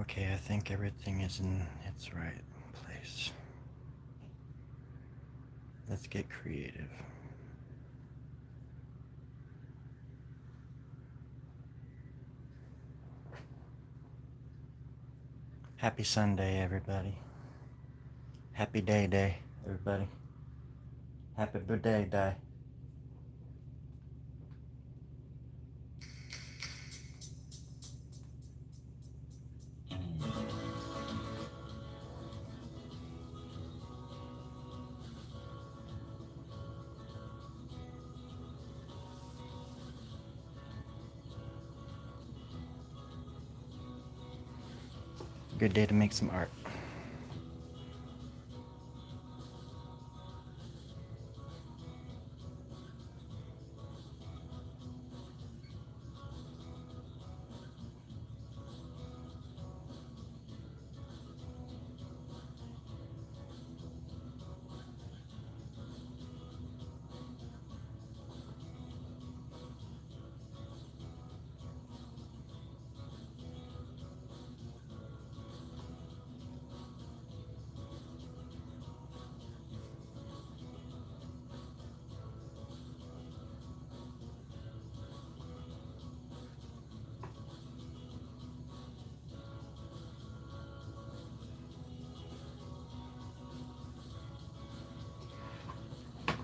Okay, I think everything is in its right place. Let's get creative. Happy Sunday, everybody. Happy day, everybody. Happy birthday, day. Good day to make some art.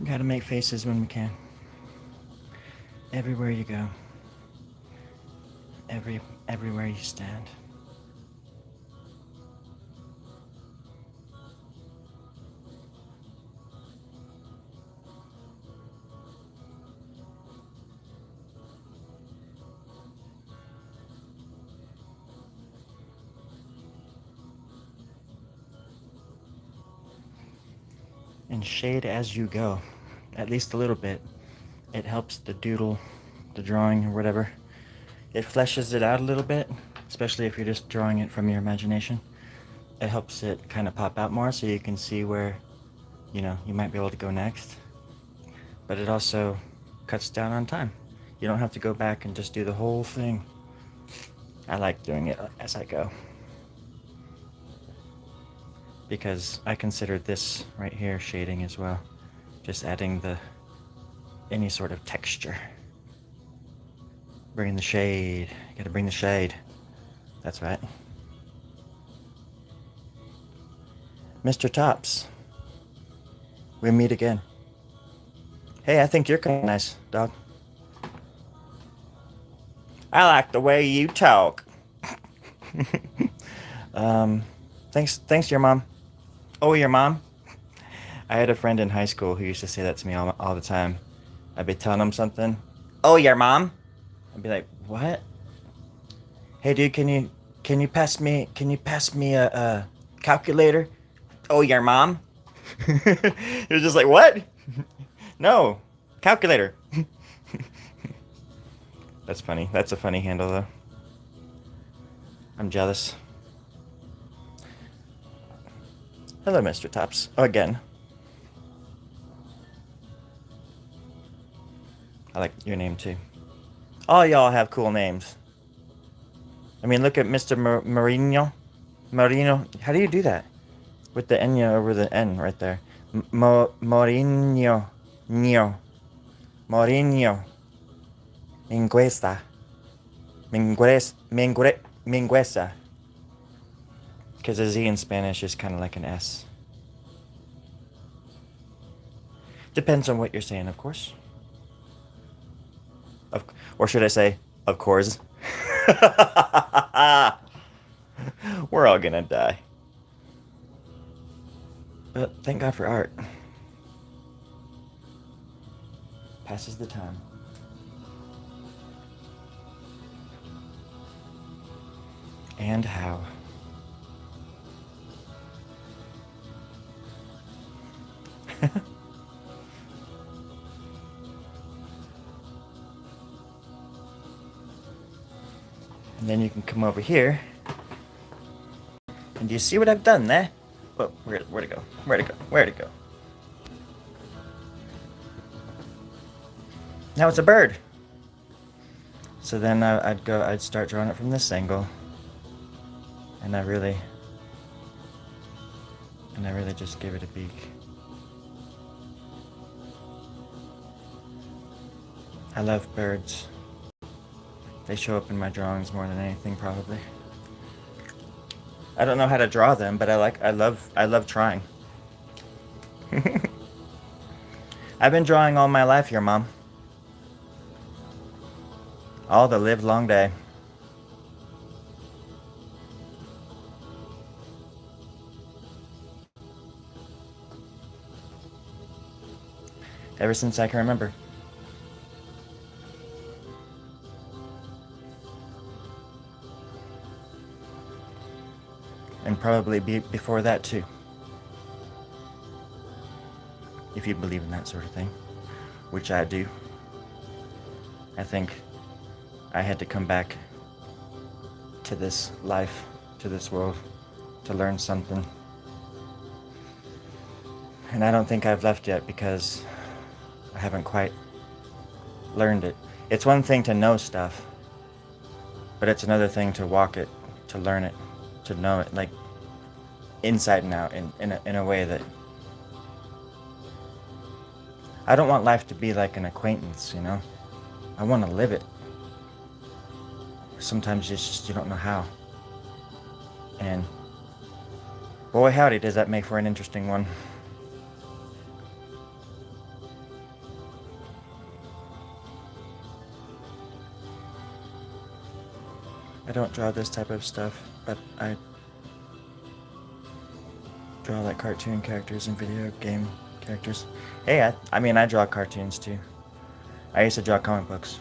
We gotta make faces when we can. Everywhere you go. Everywhere you stand. And shade as you go, at least a little bit. It helps the doodle, the drawing, or whatever. It fleshes it out a little bit, especially if you're just drawing it from your imagination. It helps it kind of pop out more so you can see where, you might be able to go next. But it also cuts down on time. You don't have to go back and just do the whole thing. I like doing it as I go, because I consider this right here shading as well. Just adding any sort of texture. Bring the shade. You gotta bring the shade. That's right. Mr. Tops, we meet again. Hey, I think you're kind of nice, dog. I like the way you talk. Thanks, your mom. Oh, your mom? I had a friend in high school who used to say that to me all the time. I'd be telling him something. Oh, your mom? I'd be like, what? Hey, dude, can you pass me a calculator? Oh, your mom? It was just like, what? No, calculator. That's funny. That's a funny handle, though. I'm jealous. Hello, Mr. Tops. Oh, again. I like your name, too. All y'all have cool names. I mean, look at Mr. Marino. Marino. How do you do that? With the N over the N right there. Mourinho. Nio. Mourinho. Minguesa. Minguesa. Because a Z in Spanish is kind of like an S. Depends on what you're saying, of course. Or should I say, of course? We're all gonna die. But thank God for art. Passes the time. And how. And then you can come over here. And do you see what I've done there? Oh, where'd it go? Where'd it go? Where'd it go? Now it's a bird. So then I'd start drawing it from this angle. And I really just gave it a beak. I love birds. They show up in my drawings more than anything, probably. I don't know how to draw them, but I love trying. I've been drawing all my life here, Mom. All the live long day. Ever since I can remember. And probably before that too. If you believe in that sort of thing, which I do. I think I had to come back to this life, to this world, to learn something. And I don't think I've left yet because I haven't quite learned it. It's one thing to know stuff, but it's another thing to walk it, to learn it, to know it, like inside and out, in a way that I don't want life to be like an acquaintance, you know? I want to live it. Sometimes it's just you don't know how. And boy howdy does that make for an interesting one. I don't draw this type of stuff, but I draw like cartoon characters and video game characters. Hey, I mean, I draw cartoons too. I used to draw comic books.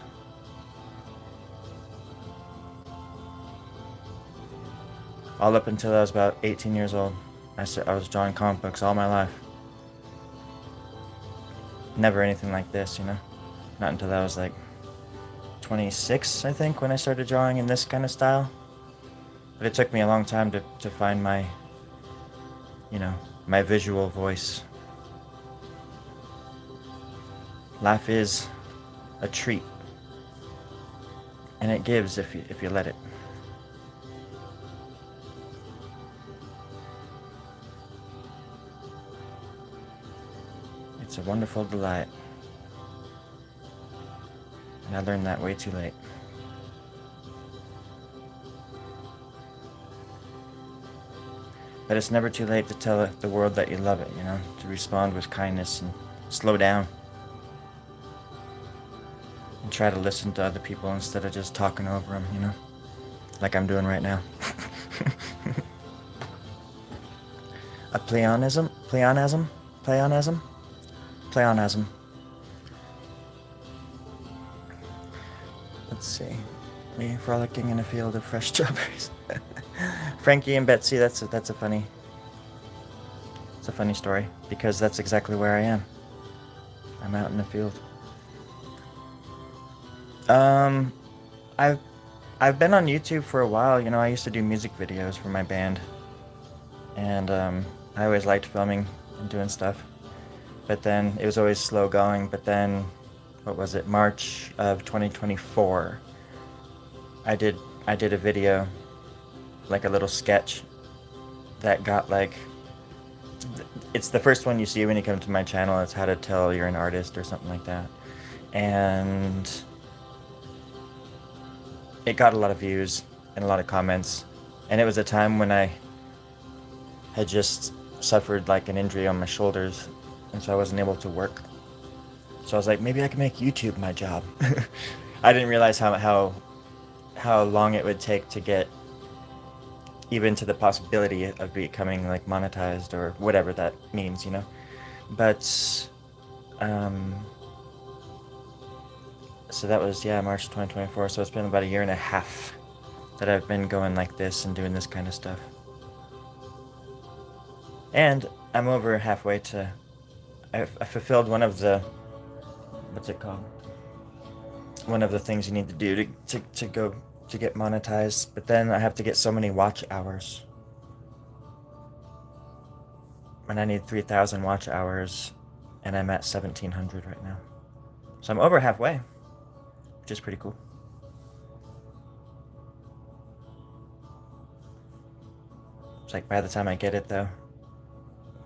All up until I was about 18 years old, I was drawing comic books all my life. Never anything like this, you know? Not until I was like 26, I think, when I started drawing in this kind of style. But it took me a long time to find my, you know, my visual voice. Life is a treat, and it gives if you let it. It's a wonderful delight, and I learned that way too late. But it's never too late to tell the world that you love it, you know, to respond with kindness and slow down. And try to listen to other people instead of just talking over them, you know, like I'm doing right now. A pleonasm? Let's see. Me frolicking in a field of fresh strawberries. Frankie and Betsy, that's a funny story, because that's exactly where I am. I'm out in the field. I've been on YouTube for a while. You know, I used to do music videos for my band, and I always liked filming and doing stuff. But then it was always slow going. But then, what was it? March of 2024. I did a video, like a little sketch, that got like. It's the first one you see when you come to my channel. It's how to tell you're an artist or something like that, and it got a lot of views and a lot of comments. And it was a time when I had just suffered like an injury on my shoulders, and so I wasn't able to work. So I was like, maybe I can make YouTube my job. I didn't realize how long it would take to get even to the possibility of becoming like monetized or whatever that means, you know. But so that was, yeah, March 2024. So it's been about a year and a half that I've been going like this and doing this kind of stuff. And I'm over halfway to, I fulfilled one of the, what's it called? One of the things you need to do to get monetized. But then I have to get so many watch hours. And I need 3,000 watch hours, and I'm at 1,700 right now. So I'm over halfway, which is pretty cool. It's like by the time I get it though,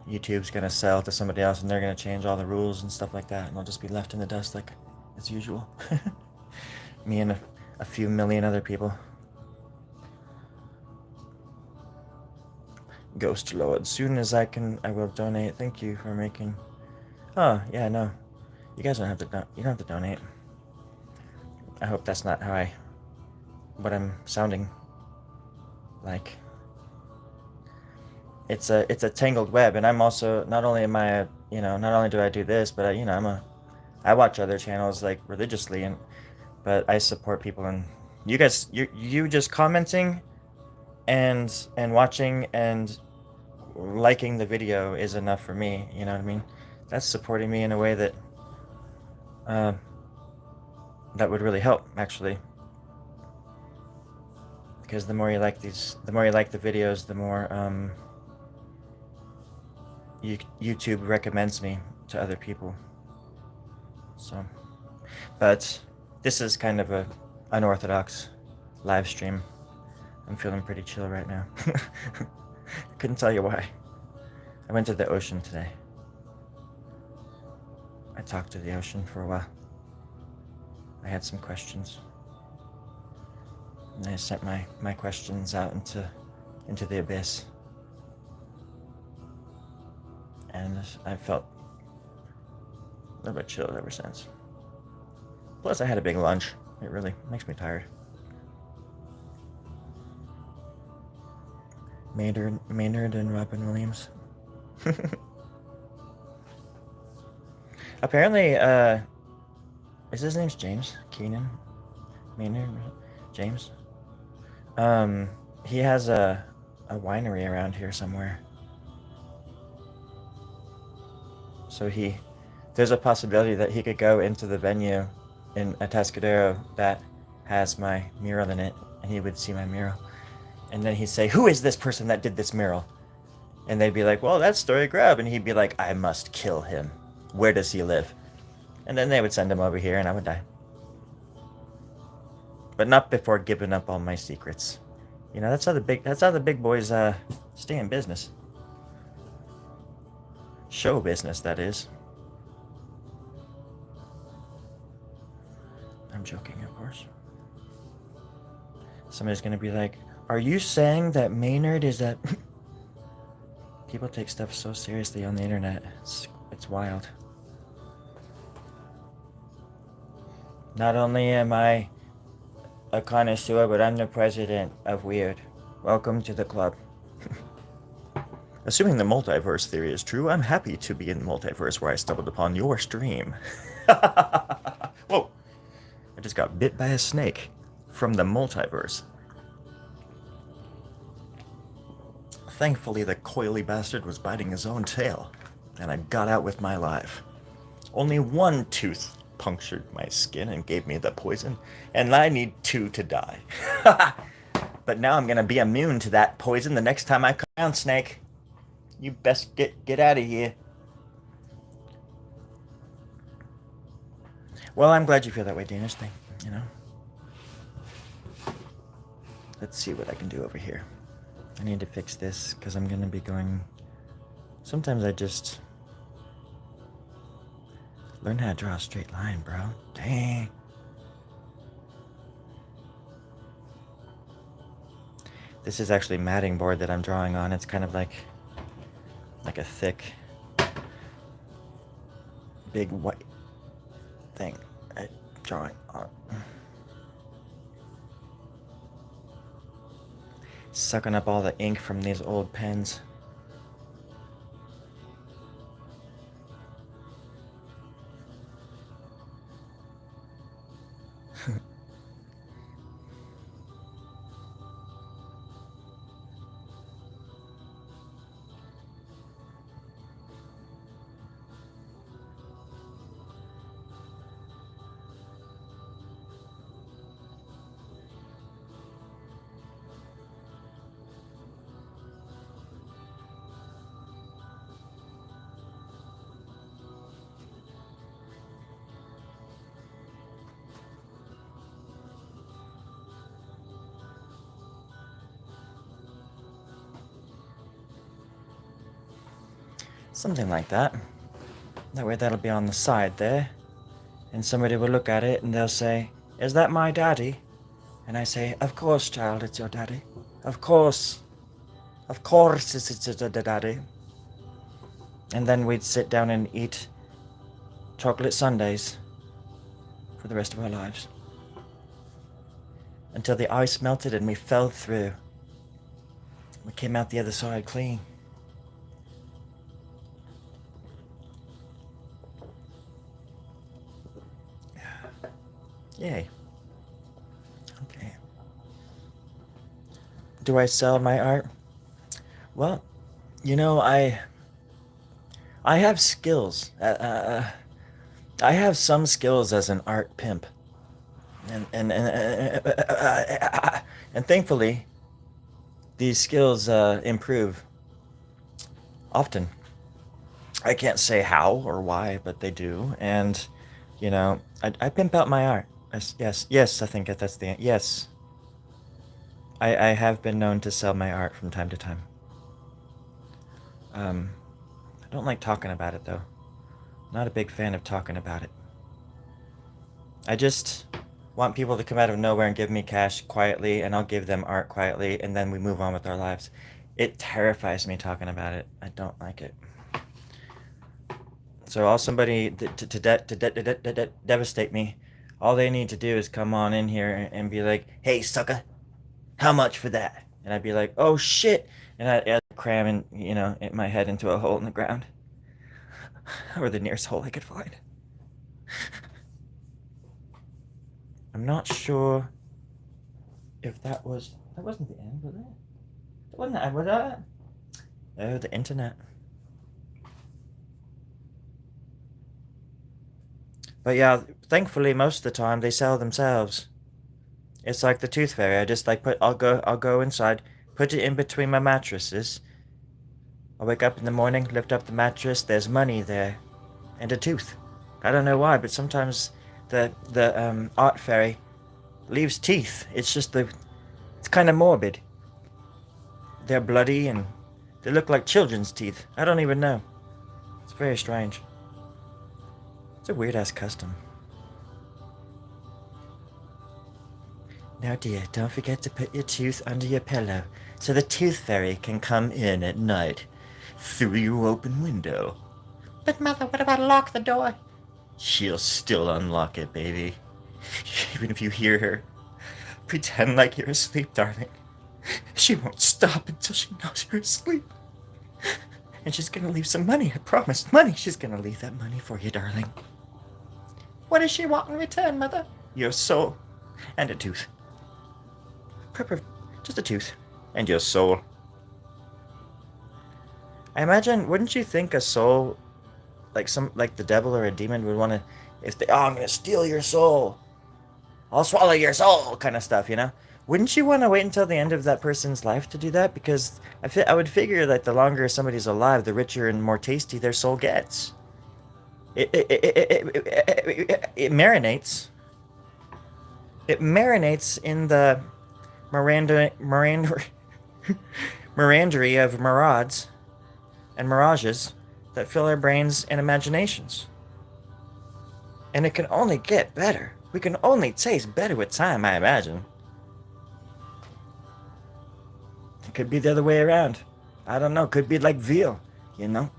YouTube's gonna sell to somebody else and they're gonna change all the rules and stuff like that, and I'll just be left in the dust like as usual. Me and a few million other people. Ghost Lord, soon as I can, I will donate. Thank you for making... Oh, yeah, no. You guys don't have to, you don't have to donate. I hope that's not how what I'm sounding like. It's a tangled web, and I'm also, not only am I, not only do I do this, but I watch other channels, like, religiously, but I support people, and you guys, you just commenting and watching and liking the video is enough for me, you know what I mean? That's supporting me in a way that that would really help, actually. Because the more you like the videos, the more YouTube recommends me to other people. So, but this is kind of a unorthodox live stream. I'm feeling pretty chill right now. Couldn't tell you why. I went to the ocean today. I talked to the ocean for a while. I had some questions. And I sent my questions out into the abyss. And I felt a little bit chilled ever since. Plus, I had a big lunch. It really makes me tired. Maynard and Robin Williams. Apparently, is his name's James Keenan? Maynard James? He has a winery around here somewhere. So there's a possibility that he could go into the venue in Atascadero that has my mural in it, and he would see my mural. And then he'd say, "Who is this person that did this mural?" And they'd be like, "Well, that's Storie Grubb." And he'd be like, "I must kill him. Where does he live?" And then they would send him over here, and I would die. But not before giving up all my secrets. That's how the big boys stay in business. Show business, that is. I'm joking, of course. Somebody's gonna be like, "Are you saying that Maynard is a..." People take stuff so seriously on the internet. It's wild. Not only am I a connoisseur, but I'm the president of weird. Welcome to the club. Assuming the multiverse theory is true, I'm happy to be in the multiverse where I stumbled upon your stream. Whoa! I just got bit by a snake from the multiverse. Thankfully, the coily bastard was biting his own tail, and I got out with my life. Only one tooth punctured my skin and gave me the poison, and I need 2 to die. But now I'm gonna be immune to that poison the next time I come down, Snake. You best get out of here. Well, I'm glad you feel that way, Danish thing, Let's see what I can do over here. I need to fix this, because I'm gonna be going... Sometimes I just... learn how to draw a straight line, bro. Dang. This is actually matting board that I'm drawing on. It's kind of like a thick, big white thing I'm drawing on. Sucking up all the ink from these old pens. Something like that. That way that'll be on the side there. And somebody will look at it and they'll say, "Is that my daddy?" And I say, "Of course, child, it's your daddy. Of course. Of course it's your daddy." And then we'd sit down and eat chocolate sundaes for the rest of our lives. Until the ice melted and we fell through. We came out the other side clean. Yay. Okay. Do I sell my art? Well, you know, I have skills. I have some skills as an art pimp, and thankfully, these skills improve often. I can't say how or why, but they do, and you know, I pimp out my art. Yes. I think that's the yes. I have been known to sell my art from time to time. I don't like talking about it though. Not a big fan of talking about it. I just want people to come out of nowhere and give me cash quietly, and I'll give them art quietly, and then we move on with our lives. It terrifies me talking about it. I don't like it. So all somebody to devastate me, all they need to do is come on in here and be like, "Hey, sucker, how much for that?" And I'd be like, "Oh shit!" And I'd cram my head into a hole in the ground, or the nearest hole I could find. I'm not sure if that wasn't the end, was it? Wasn't that? Was that? Oh, the internet. But yeah, thankfully most of the time they sell themselves. It's like the tooth fairy. I just like I'll go inside, put it in between my mattresses. I wake up in the morning, lift up the mattress, there's money there. And a tooth. I don't know why, but sometimes the art fairy leaves teeth. It's kind of morbid. They're bloody and they look like children's teeth. I don't even know. It's very strange. It's a weird-ass custom. Now, dear, don't forget to put your tooth under your pillow so the tooth fairy can come in at night through your open window. But Mother, what if I lock the door? She'll still unlock it, baby. Even if you hear her. Pretend like you're asleep, darling. She won't stop until she knows you're asleep. And she's gonna leave some money, I promise. Money! She's gonna leave that money for you, darling. What does she want in return, Mother? Your soul. And a tooth. Just a tooth. And your soul. I imagine, wouldn't you think a soul, like the devil or a demon would want to, I'm gonna steal your soul. I'll swallow your soul, kind of stuff, you know? Wouldn't you want to wait until the end of that person's life to do that? Because I would figure that the longer somebody's alive, the richer and more tasty their soul gets. It marinates. It marinates in the merandery of mirades and mirages that fill our brains and imaginations. And it can only get better. We can only taste better with time, I imagine. It could be the other way around. I don't know. Could be like veal, you know?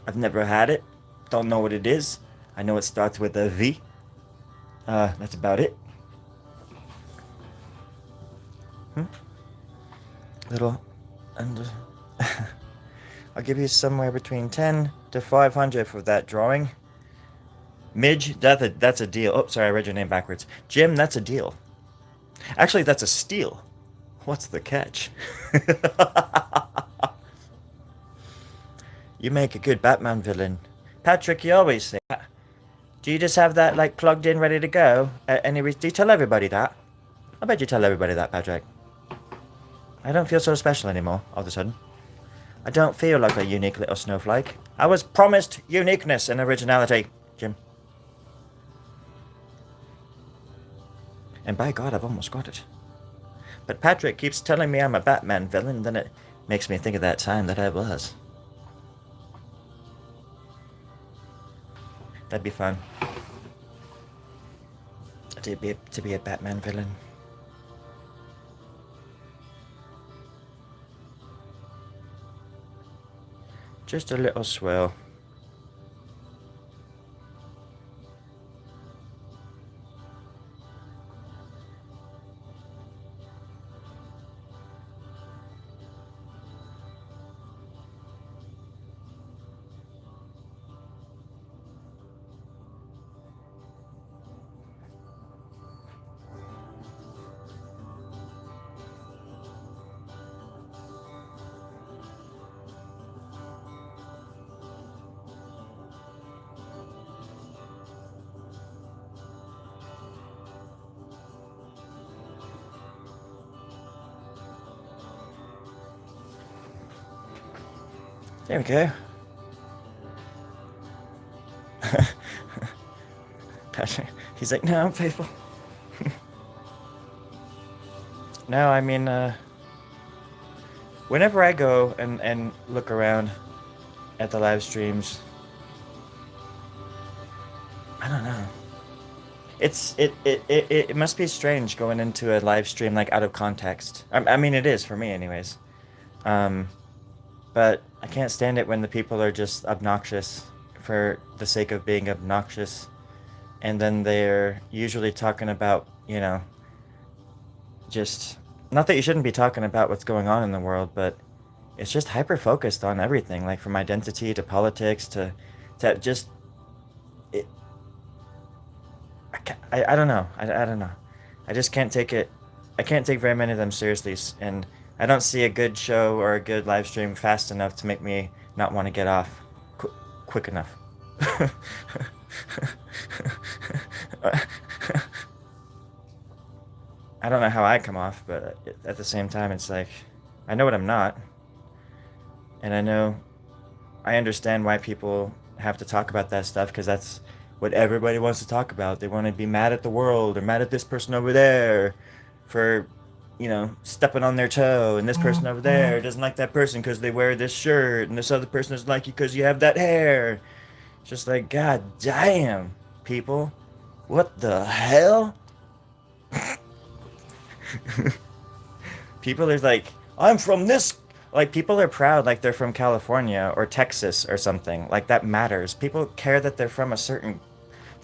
I've never had it. Don't know what it is. I know it starts with a V. That's about it. Little, and I'll give you somewhere between 10 to 500 for that drawing. Midge, that's a deal. Oh, sorry, I read your name backwards. Jim, that's a deal. Actually, that's a steal. What's the catch? You make a good Batman villain. Patrick, you always say that. Do you just have that, like, plugged in, ready to go? Do you tell everybody that? I bet you tell everybody that, Patrick. I don't feel so special anymore, all of a sudden. I don't feel like a unique little snowflake. I was promised uniqueness and originality, Jim. And by God, I've almost got it. But Patrick keeps telling me I'm a Batman villain, then it makes me think of that time that I was. That'd be fun. To be a Batman villain. Just a little swell. There we go. Patrick, he's like, no, I'm faithful. No, I mean, whenever I go and look around at the live streams, I don't know. It must be strange going into a live stream like out of context. I mean, it is for me, anyways. Um, but I can't stand it when the people are just obnoxious for the sake of being obnoxious, and then they're usually talking about, you know, just not that you shouldn't be talking about what's going on in the world, but it's just hyper focused on everything, like from identity to politics to just it. I don't know. I don't know. I just can't take it. I can't take very many of them seriously, and I don't see a good show or a good live stream fast enough to make me not want to get off quick enough. I don't know how I come off, but at the same time, it's like I know what I'm not, and I understand why people have to talk about that stuff because that's what everybody wants to talk about. They want to be mad at the world or mad at this person over there for, you know, stepping on their toe, and this person over there doesn't like that person because they wear this shirt, and this other person doesn't like you because you have that hair. It's just like, God damn, people, what the hell? People are like, I'm from this. Like, people are proud like they're from California or Texas or something. Like, that matters. People care that they're from a certain,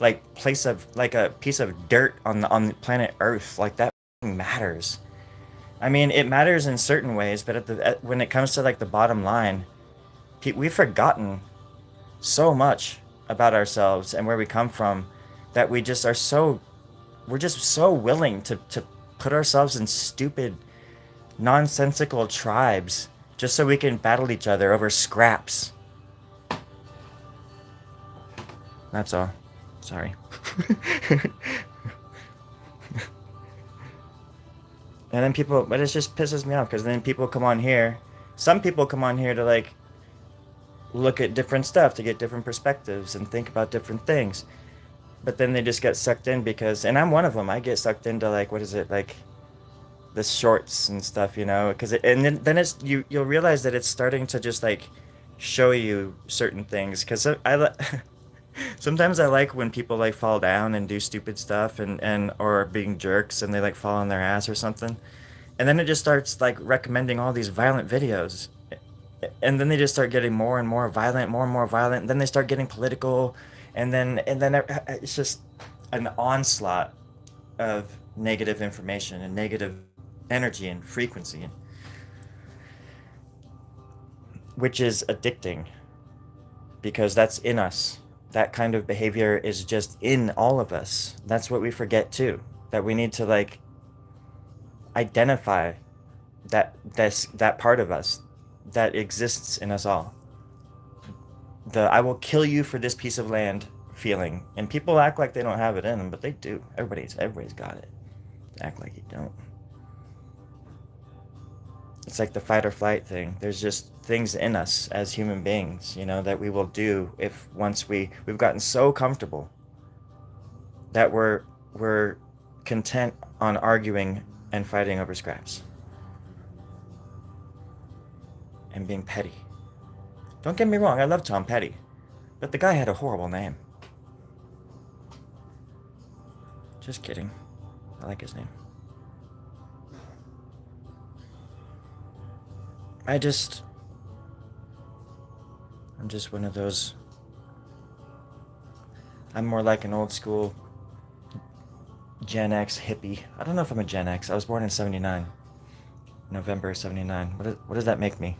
like, place of, like, a piece of dirt on the planet Earth. Like, that matters. I mean, it matters in certain ways, but when it comes to, like, the bottom line, we've forgotten so much about ourselves and where we come from that we're just so willing to put ourselves in stupid, nonsensical tribes just so we can battle each other over scraps. That's all. Sorry. And then but it just pisses me off because then people come on here. Some people come on here to like look at different stuff, to get different perspectives and think about different things. But then they just get sucked in because, and I'm one of them, I get sucked into like, what is it, like the shorts and stuff, you know, because and then it's you'll realize that it's starting to just like show you certain things because sometimes I like when people like fall down and do stupid stuff and or being jerks and they like fall on their ass or something, and then it just starts like recommending all these violent videos, and then they just start getting more and more violent, more and more violent, and then they start getting political, and then it's just an onslaught of negative information and negative energy and frequency, which is addicting because that's in us. That kind of behavior is just in all of us. That's what we forget too. That we need to like identify that part of us that exists in us all. The I will kill you for this piece of land feeling. And people act like they don't have it in them, but they do. Everybody's got it. Act like you don't. It's like the fight or flight thing. There's just things in us as human beings, you know, that we will do if once we've gotten so comfortable that we're content on arguing and fighting over scraps and being petty. Don't get me wrong, I love Tom Petty, but the guy had a horrible name. Just kidding. I like his name. I'm just one of those. I'm more like an old school Gen X hippie. I don't know if I'm a Gen X. I was born in 79. November 79. What does that make me?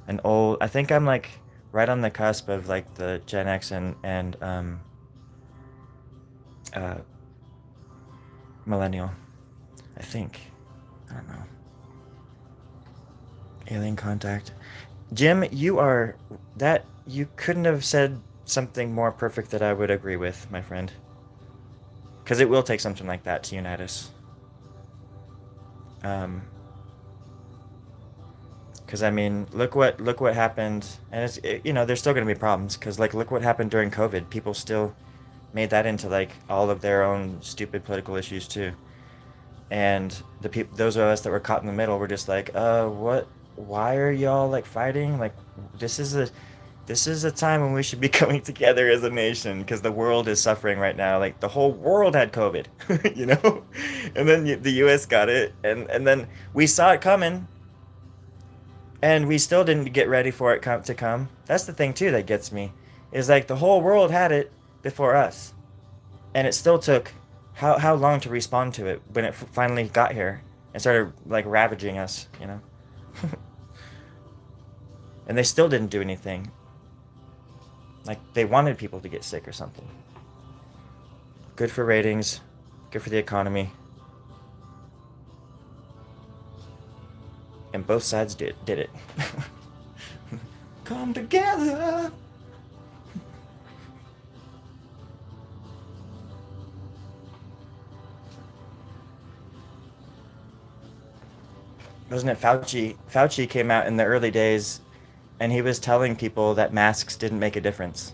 An old. I think I'm like right on the cusp of like the Gen X and uh, millennial. I think. I don't know. Alien contact. Jim, you are that. You couldn't have said something more perfect that I would agree with, my friend. Because it will take something like that to unite us. Because I mean, look what happened, and there's still going to be problems. Because like look what happened during COVID. People still made that into like all of their own stupid political issues too. And those of us that were caught in the middle were just like, what? Why are y'all like fighting? Like, this is a this is a time when we should be coming together as a nation because the world is suffering right now. Like the whole world had COVID, you know, and then the U.S. got it, and then we saw it coming, and we still didn't get ready for it to come. That's the thing too that gets me, is like the whole world had it before us, and it still took how long to respond to it when it finally got here and started like ravaging us, you know. And they still didn't do anything. Like they wanted people to get sick or something. Good for ratings, good for the economy. And both sides did it. Come together. Wasn't it Fauci? Fauci came out in the early days and he was telling people that masks didn't make a difference.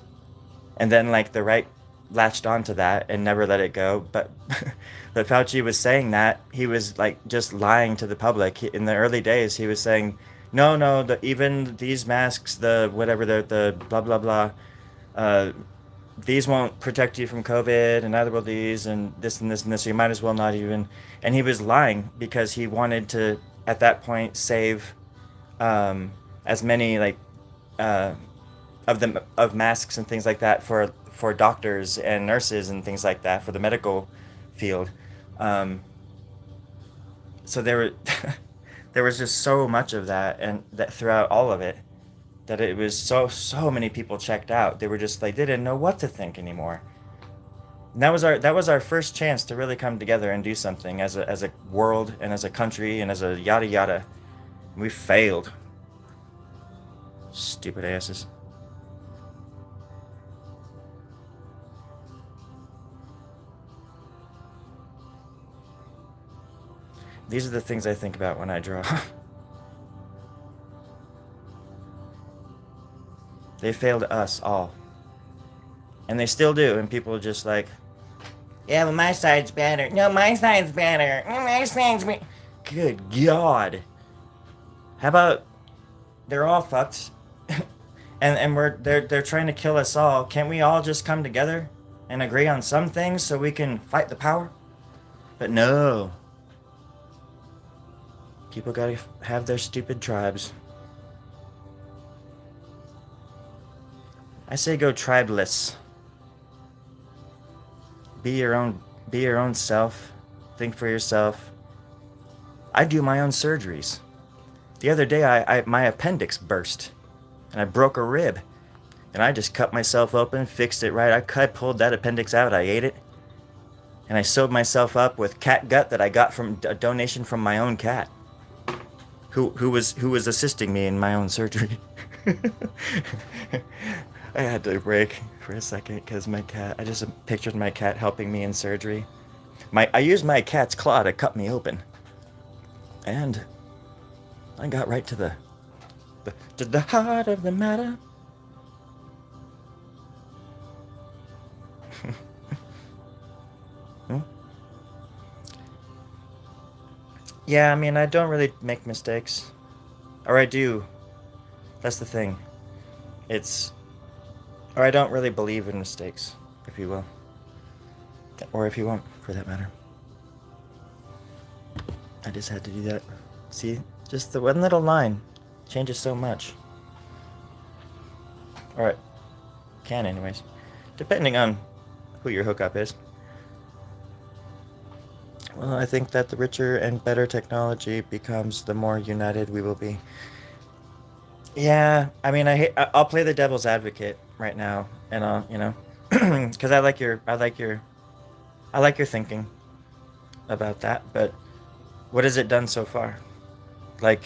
And then like the right latched onto that and never let it go. But but Fauci was saying that he was like just lying to the public. In the early days, he was saying, no, even these masks, the whatever, the blah blah blah, uh, these won't protect you from COVID, and neither will these, and this and this and this. So you might as well not even. And he was lying because he wanted to, at that point, save as many like uh, of masks and things like that for doctors and nurses and things like that for the medical field. Um, so there were there was just so much of that, and that throughout all of it, that it was so many people checked out. They were just like they didn't know what to think anymore. And that was our first chance to really come together and do something as a world and as a country and as a yada yada. We failed. Stupid asses. These are the things I think about when I draw. They failed us all. And they still do, and people are just like, yeah, but my side's better. No, my side's better. My side's better. Good God. How about they're all fucked, and they're trying to kill us all. Can't we all just come together and agree on some things so we can fight the power? But no. People gotta have their stupid tribes. I say go tribeless. Be your own self. Think for yourself. I do my own surgeries. The other day my appendix burst and I broke a rib. And I just cut myself open, fixed it right. I pulled that appendix out, I ate it. And I sewed myself up with cat gut that I got from a donation from my own cat. Who was assisting me in my own surgery. I had to break for a second because I just pictured my cat helping me in surgery. I used my cat's claw to cut me open. And I got right to the heart of the matter. Hmm? Yeah, I mean, I don't really make mistakes. Or I do. That's the thing. Or I don't really believe in mistakes, if you will. Or if you want. for that matter. I just had to do that. See, just the one little line changes so much. Or it can anyways. Depending on who your hookup is. Well, I think that the richer and better technology becomes, the more united we will be. Yeah, I mean, I'll play the devil's advocate right now, and I'll, because I like your thinking about that. But what has it done so far? Like,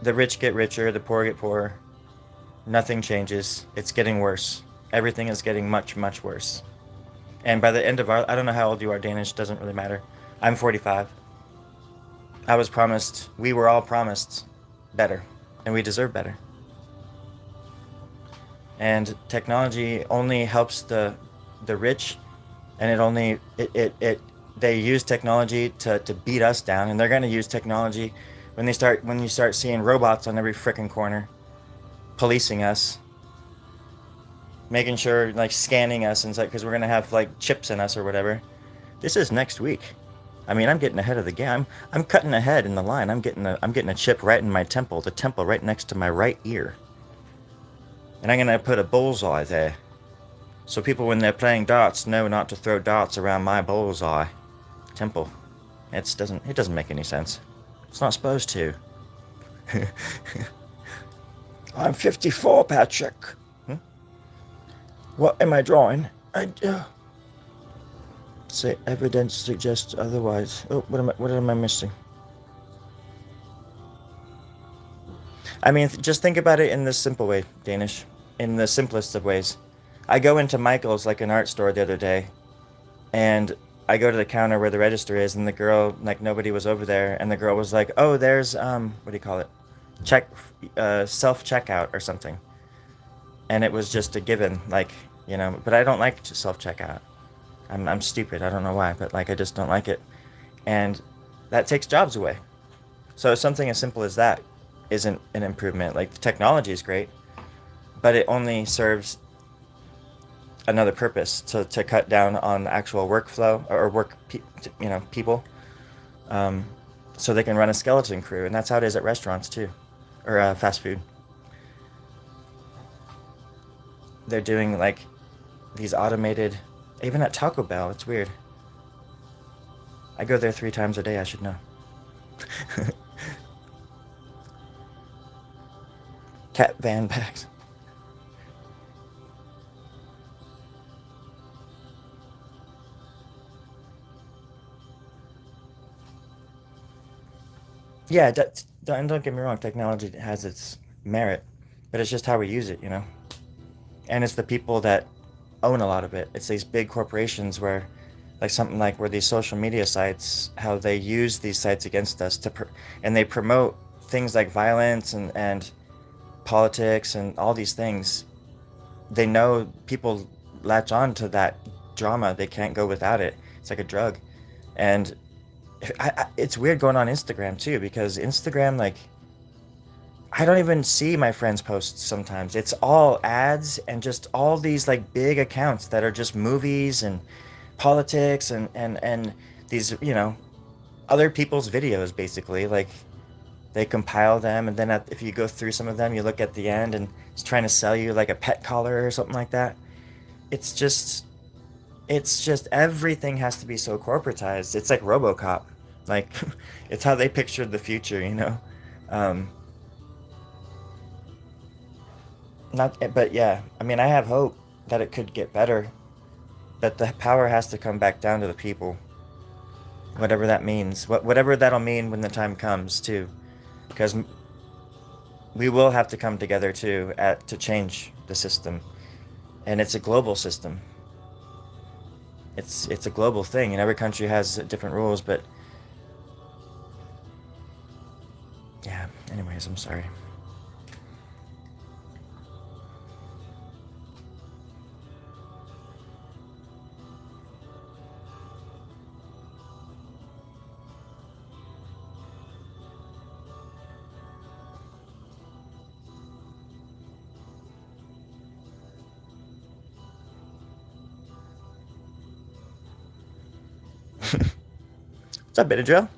the rich get richer, the poor get poorer. Nothing changes. It's getting worse. Everything is getting much, much worse. And by the end of I don't know how old you are, Danish, doesn't really matter. I'm 45. We were all promised better, and we deserve better. And technology only helps the rich, and they use technology to beat us down, and they're going to use technology when you start seeing robots on every frickin' corner, policing us, making sure, like, scanning us, and because we're going to have, like, chips in us or whatever. This is next week. I mean, I'm getting ahead of the game. I'm cutting ahead in the line. I'm getting a chip right in my temple, the temple right next to my right ear. And I'm gonna put a bullseye there, so people, when they're playing darts, know not to throw darts around my bullseye temple. It doesn't make any sense. It's not supposed to. I'm 54, Patrick. What am I drawing? Say evidence suggests otherwise. Oh, what am I missing? I mean, just think about it in this simple way, Danish. In the simplest of ways. I go into Michael's, like an art store, the other day, and I go to the counter where the register is, and the girl, like, nobody was over there, and the girl was like, "Oh, there's what do you call it? Self checkout or something." And it was just a given, like, But I don't like self checkout. I'm stupid. I don't know why, but, like, I just don't like it, and that takes jobs away. So something as simple as that isn't an improvement. Like, the technology is great, but it only serves another purpose, to cut down on actual workflow or people, so they can run a skeleton crew. And that's how it is at restaurants too, or fast food. They're doing, like, these automated, even at Taco Bell. It's weird. I go there 3 times a day. I should know. Cat van bags. Yeah, don't get me wrong. Technology has its merit, but it's just how we use it, And it's the people that own a lot of it. It's these big corporations where, like, something like where these social media sites, how they use these sites against us and they promote things like violence and politics and all these things. They know people latch on to that drama. They can't go without it. It's like a drug. And it's weird going on Instagram too, because Instagram, like, I don't even see my friends' posts sometimes. It's all ads and just all these, like, big accounts that are just movies and politics and these, other people's videos, basically. Like, they compile them, and then if you go through some of them, you look at the end and it's trying to sell you, like, a pet collar or something like that. It's just everything has to be so corporatized. It's like RoboCop. Like, it's how they pictured the future. But yeah, I mean, I have hope that it could get better, but the power has to come back down to the people, whatever that means, whatever that'll mean when the time comes too, because we will have to come together too to change the system, and it's a global system. It's a global thing, and every country has different rules, but yeah. Anyways, I'm sorry. What's up, Benadryl?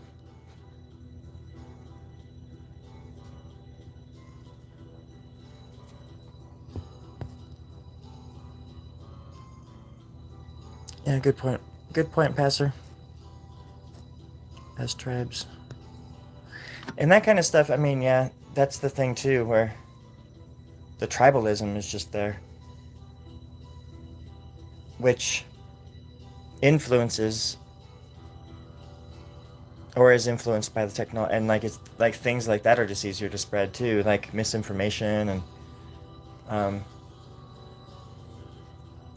Yeah, good point. Good point, Passer. As tribes. And that kind of stuff, I mean, yeah, that's the thing too, where the tribalism is just there, which influences or is influenced by the technology, and like it's like things like that are just easier to spread too, like misinformation and um,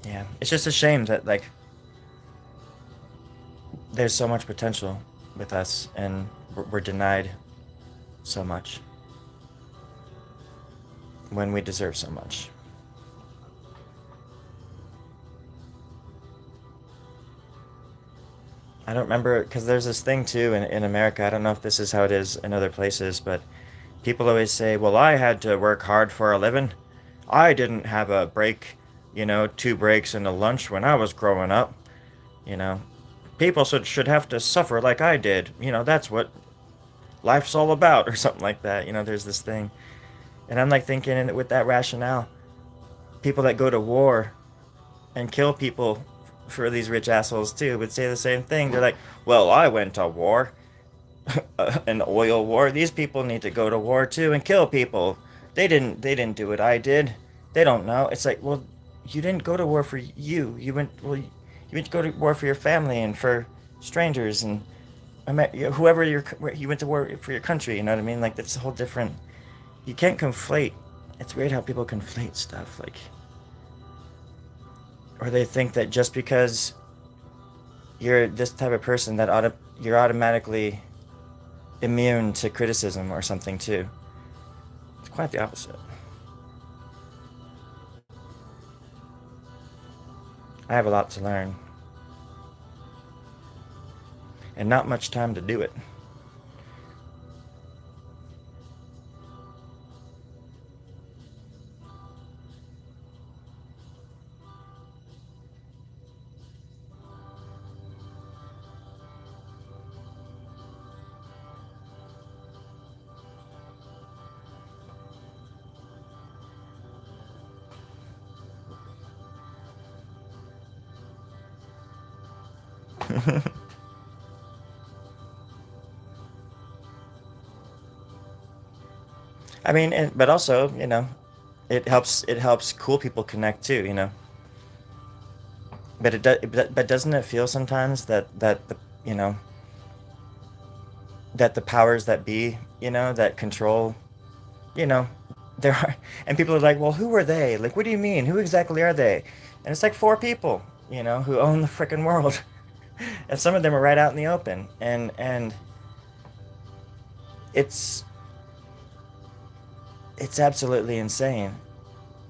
yeah, it's just a shame that like there's so much potential with us and we're denied so much when we deserve so much. I don't remember because there's this thing too in America. I don't know if this is how it is in other places, but people always say, "Well, I had to work hard for a living. I didn't have a break, 2 breaks and a lunch when I was growing up. You know, people should have to suffer like I did. That's what life's all about," or something like that. There's this thing, and I'm like thinking, and with that rationale, people that go to war and kill people for these rich assholes too would say the same thing. They're like, "Well, I went to war, an oil war. These people need to go to war too and kill people. They didn't do what I did. They don't know." It's like, well, you didn't go to war for you. You went to go to war for your family and for strangers and whoever you went to war for your country. You know what I mean? Like that's a whole different. You can't conflate. It's weird how people conflate stuff like, or they think that just because you're this type of person that you're automatically immune to criticism or something too. It's quite the opposite. I have a lot to learn and not much time to do it. I mean, but also, it helps cool people connect too. But but doesn't it feel sometimes that the you know that the powers that be, that control, you know, there are, and people are like, well, who are they? Like, what do you mean? Who exactly are they? And it's like 4 people, who own the freaking world, and some of them are right out in the open, and it's it's absolutely insane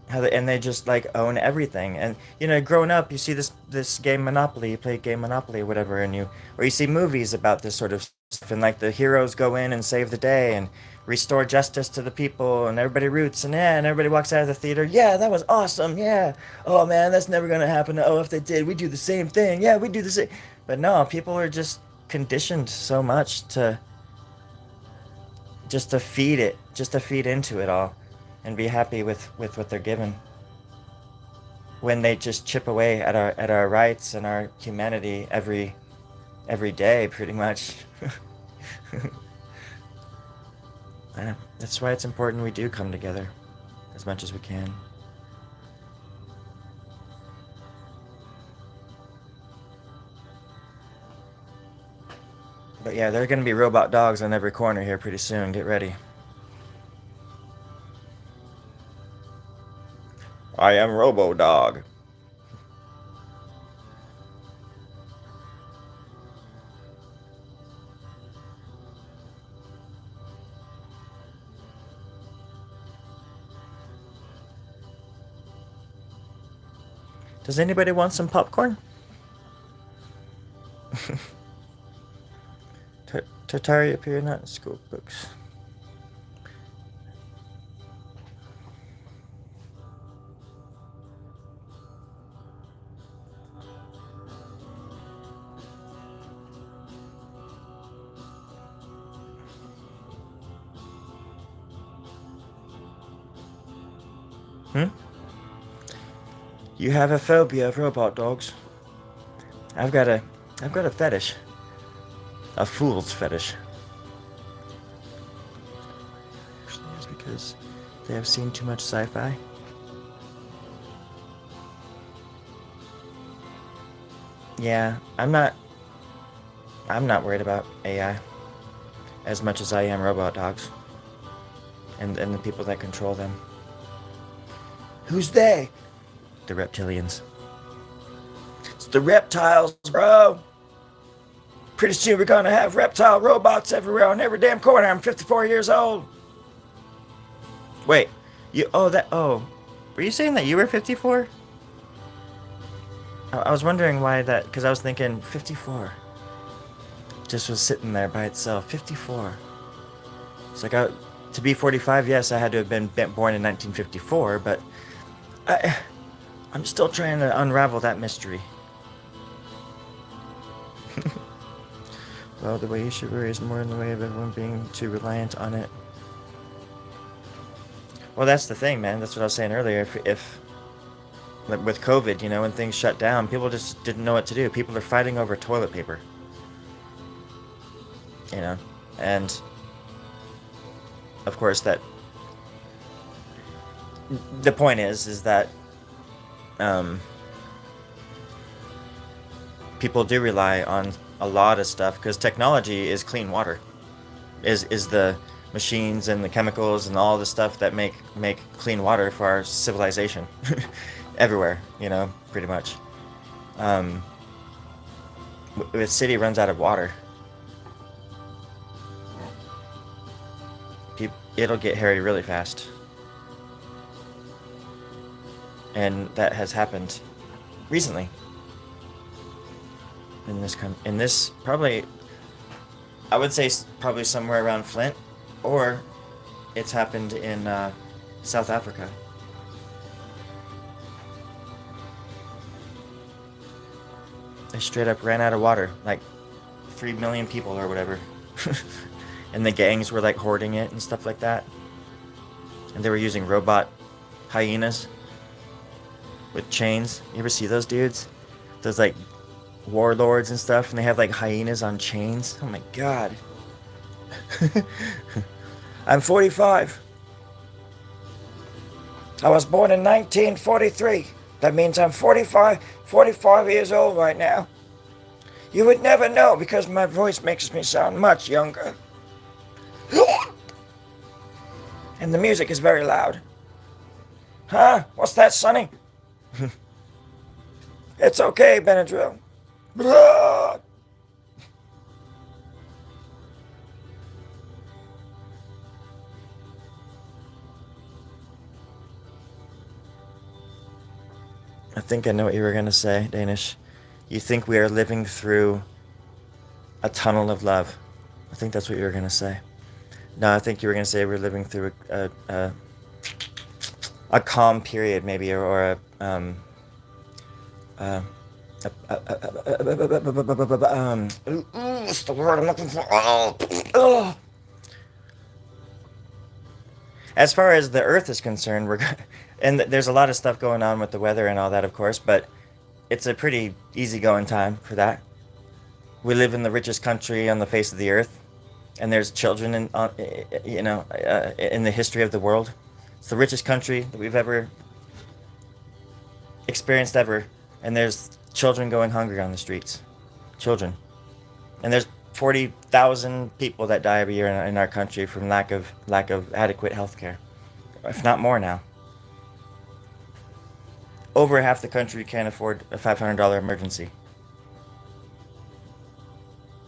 how they just like own everything. And growing up, you see this game Monopoly, you play game Monopoly or whatever, or you see movies about this sort of stuff, and like the heroes go in and save the day and restore justice to the people, and everybody roots, and everybody walks out of the theater, yeah, that was awesome, yeah, oh man, that's never gonna happen, oh, if they did, we do the same thing, yeah, we do the same. But no, people are just conditioned so much to just to feed into it all and be happy with what they're given, when they just chip away at our rights and our humanity every day, pretty much. Yeah, that's why it's important we do come together as much as we can. But yeah, there are going to be robot dogs on every corner here pretty soon. Get ready. I am Robo Dog. Does anybody want some popcorn? Tartaria appear not in school books. Hmm? You have a phobia of robot dogs. I've got a I've got a fetish. A fool's fetish. Actually, it's because they have seen too much sci-fi. Yeah, I'm not worried about AI as much as I am robot dogs and the people that control them. Who's they? The reptilians. It's the reptiles, bro. Pretty soon we're gonna have reptile robots everywhere on every damn corner. I'm 54 years old. Wait, were you saying that you were 54? I was wondering why that, because I was thinking 54 just was sitting there by itself. 54. It's like, to be 45, yes, I had to have been born in 1954, but I, I'm still trying to unravel that mystery. Well, the way you should worry is more in the way of everyone being too reliant on it. Well, that's the thing, man. That's what I was saying earlier. If like with COVID, when things shut down, people just didn't know what to do. People are fighting over toilet paper, you know, and of course the point is that um, people do rely on a lot of stuff because technology is clean water, is the machines and the chemicals and all the stuff that make clean water for our civilization everywhere, pretty much. Um, if a city runs out of water, it'll get hairy really fast. And that has happened recently in this probably, I would say probably somewhere around Flint, or it's happened in South Africa. They straight up ran out of water, like 3 million people or whatever. And the gangs were like hoarding it and stuff like that. And they were using robot hyenas with chains. You ever see those dudes? Those like warlords and stuff, and they have like hyenas on chains. Oh my god. I'm 45. I was born in 1943. That means I'm 45 years old right now. You would never know because my voice makes me sound much younger. And the music is very loud. Huh? What's that, Sonny? It's okay, Benadryl. I think I know what you were going to say, Danish. You think we are living through a tunnel of love. I think that's what you were going to say. No, I think you were going to say we're living through a calm period, maybe, or a what's the word I'm looking for? As far as the Earth is concerned, and there's a lot of stuff going on with the weather and all that, of course, but it's a pretty easygoing time for that. We live in the richest country on the face of the earth, and there's children in the history of the world. It's the richest country that we've ever experienced ever, and there's children going hungry on the streets. Children. And there's 40,000 people that die every year in our country from lack of adequate health care, if not more now. Over half the country can't afford a $500 emergency.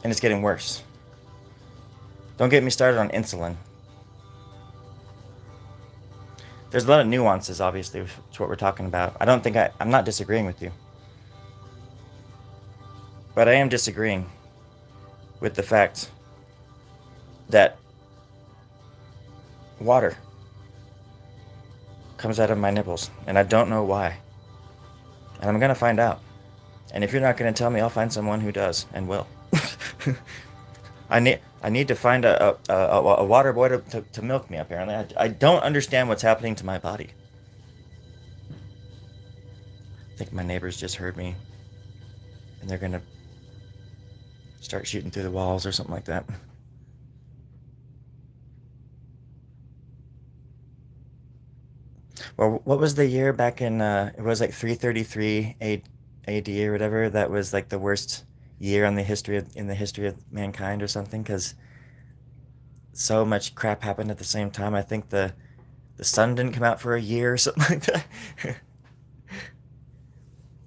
And it's getting worse. Don't get me started on insulin. There's a lot of nuances, obviously, to what we're talking about. I'm not disagreeing with you. But I am disagreeing with the fact that water comes out of my nipples, and I don't know why. And I'm gonna find out. And if you're not gonna tell me, I'll find someone who does and will. I need to find a water boy to milk me. Apparently, I don't understand what's happening to my body. think my neighbors just heard me, and they're gonna start shooting through the walls or something like that. Well, what was the year back in? It was like 333 AD or whatever. That was like the worst year in the history of mankind or something, because so much crap happened at the same time. I think the sun didn't come out for a year or something like that.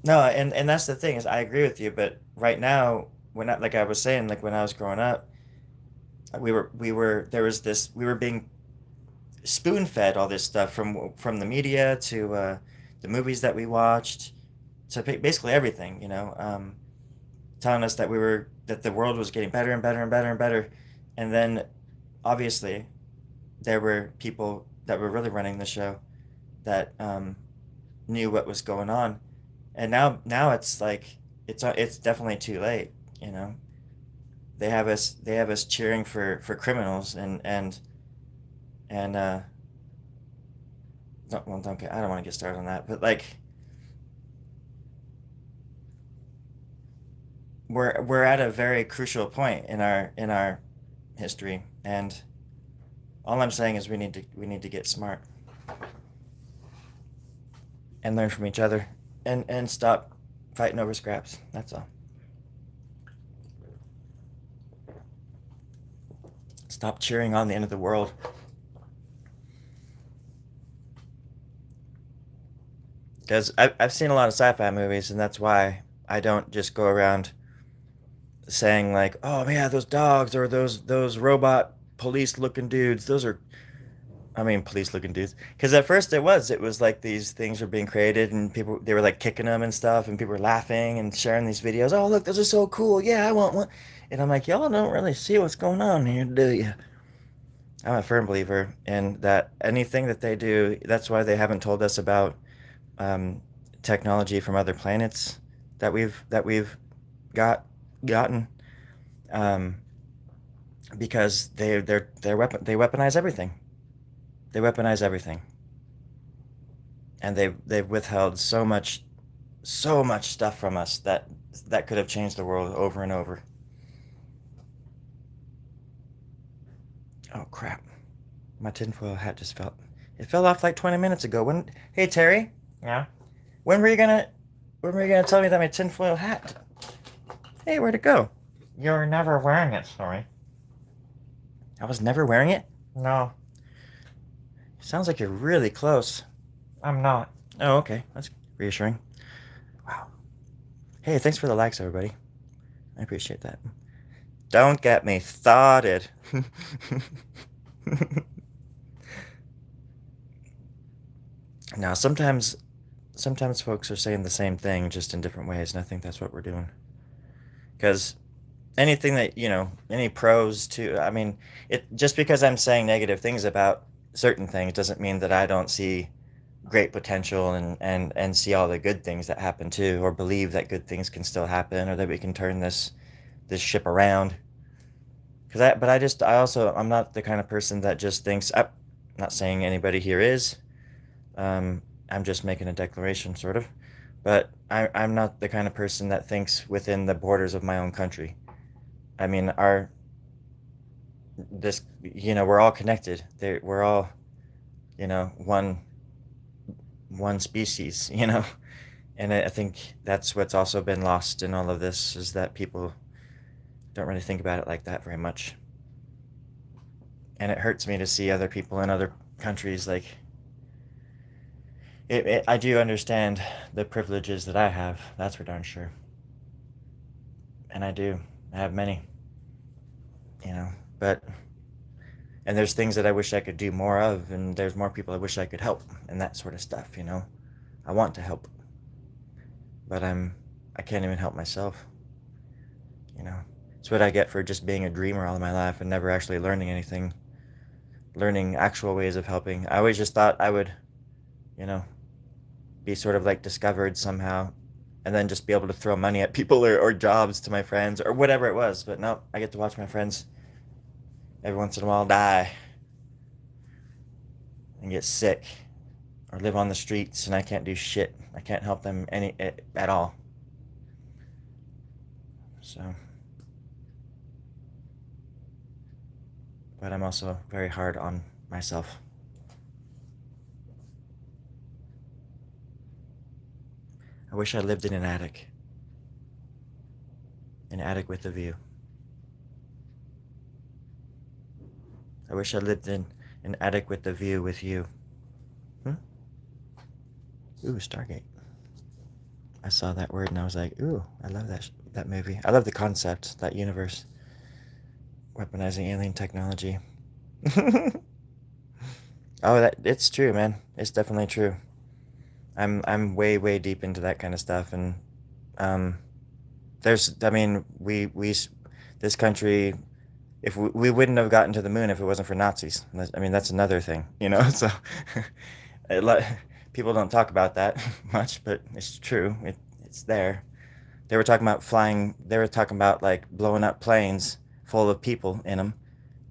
No, and that's the thing is I agree with you, but right now like I was saying, like when I was growing up, we were there was this we were being spoon fed all this stuff from the media to the movies that we watched to basically everything, telling us that that the world was getting better and better and better and better, and then obviously there were people that were really running the show that knew what was going on, and now it's like it's definitely too late. You know, they have us cheering for criminals and I don't want to get started on that, but like we're at a very crucial point in our history, and all I'm saying is we need to get smart and learn from each other and stop fighting over scraps. That's all. Stop cheering on the end of the world. Because I've seen a lot of sci-fi movies, and that's why I don't just go around saying like, "Oh yeah, those dogs or those robot police looking dudes. Those are, I mean, police looking dudes." Because at first it was like these things were being created, and people they were like kicking them and stuff, and people were laughing and sharing these videos. Oh look, those are so cool. Yeah, I want one. And I'm like, y'all don't really see what's going on here, do you? I'm a firm believer in that anything that they do. That's why they haven't told us about um, technology from other planets that we've got gotten, um, because they weaponize everything. They weaponize everything, and they've withheld so much stuff from us that could have changed the world over and over. Oh crap! My tinfoil hat just fell. It fell off like 20 minutes ago. Hey Terry, Yeah? when were you gonna when were you gonna tell me that my tinfoil hat? Hey, where'd it go? You're never wearing it, Storie. I was never wearing it. No, Sounds like you're really close. I'm not. Oh, okay. That's reassuring. Wow. Hey, thanks for the likes, everybody. I appreciate that. Don't get me started. Now, sometimes folks are saying the same thing just in different ways, and I think that's what we're doing. Because anything that, any pros to, I mean, just because I'm saying negative things about certain things doesn't mean that I don't see great potential and see all the good things that happen too, or believe that good things can still happen, or that we can turn this ship around. But I'm not the kind of person that just thinks. I'm not saying anybody here is. I'm just making a declaration, sort of. But I'm not the kind of person that thinks within the borders of my own country. I mean, we're all connected. We're all, one species, And I think that's what's also been lost in all of this is that people don't really think about it like that very much. And it hurts me to see other people in other countries like I do understand the privileges that I have. That's for darn sure. And I do. I have many. You know, but and there's things that I wish I could do more of, and there's more people I wish I could help, and that sort of stuff. I want to help, but I can't even help myself. You know, it's what I get for just being a dreamer all of my life and never actually learning anything, learning actual ways of helping. I always just thought I would, you know, be sort of like discovered somehow, and then just be able to throw money at people or jobs to my friends or whatever it was. But no, I get to watch my friends every once in a while die and get sick or live on the streets, and I can't do shit. I can't help them at all. So, but I'm also very hard on myself. I wish I lived in an attic. An attic with a view. I wish I lived in an attic with a view with you. Ooh, Stargate. I saw that word and I was like, ooh, I love that movie. I love the concept, that universe. Weaponizing alien technology. Oh, it's true, man. It's definitely true. I'm way deep into that kind of stuff, and um, I mean, this country, if we wouldn't have gotten to the moon if it wasn't for Nazis. I mean, that's another thing, you know. So, it, people don't talk about that much, but it's true. It's there. They were talking about flying. They were talking about like blowing up planes full of people in them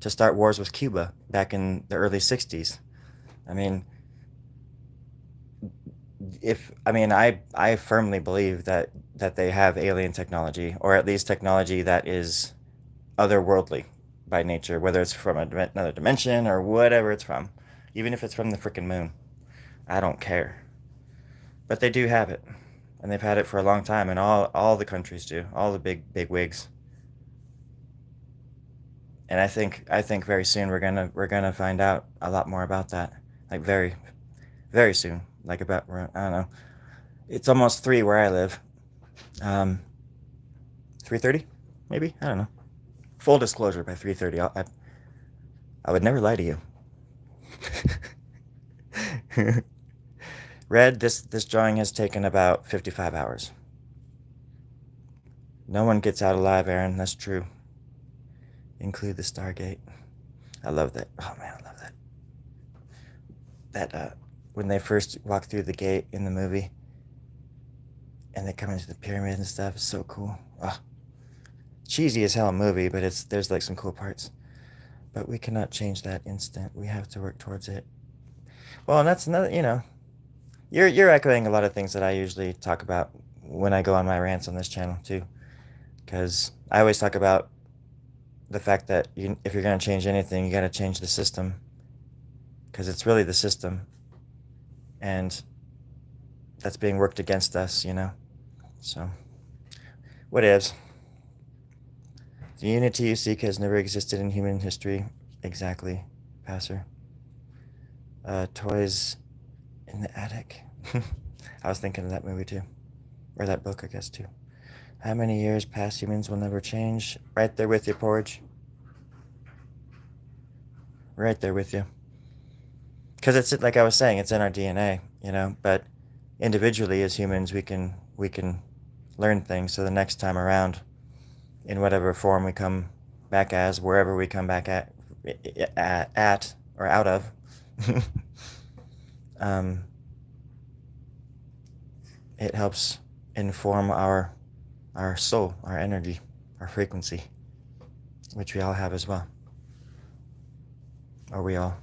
to start wars with Cuba back in the early '60s. I mean, I firmly believe that they have alien technology, or at least technology that is otherworldly by nature, whether it's from another dimension or whatever it's from, even if it's from the freaking moon. I don't care, but they do have it, and they've had it for a long time, and all the countries do, all the big wigs. And I think very soon we're gonna find out a lot more about that, like very soon, like about, I don't know. It's almost 3 where I live. 3:30, maybe, I don't know. Full disclosure, by 3:30, I would never lie to you. Red, this drawing has taken about 55 hours. No one gets out alive, Aaron. That's true. Include the Stargate. I love that. Oh man, I love that. When they first walk through the gate in the movie, and they come into the pyramid and stuff, it's so cool. Oh, cheesy as hell movie, but there's like some cool parts. But we cannot change that instant. We have to work towards it. Well, and that's another. You're echoing a lot of things that I usually talk about when I go on my rants on this channel too, because I always talk about the fact that if you're going to change anything, you got to change the system, because it's really the system, and that's being worked against us, So, what is? The unity you seek has never existed in human history. Exactly, Passer. Toys in the attic. I was thinking of that movie too, or that book, I guess, too. How many years past humans will never change? Right there with you, Porridge. Right there with you. Because it's like I was saying, it's in our DNA, But individually, as humans, we can learn things. So the next time around, in whatever form we come back as, wherever we come back at or out of, it helps inform our soul, our energy, our frequency, which we all have as well, or we all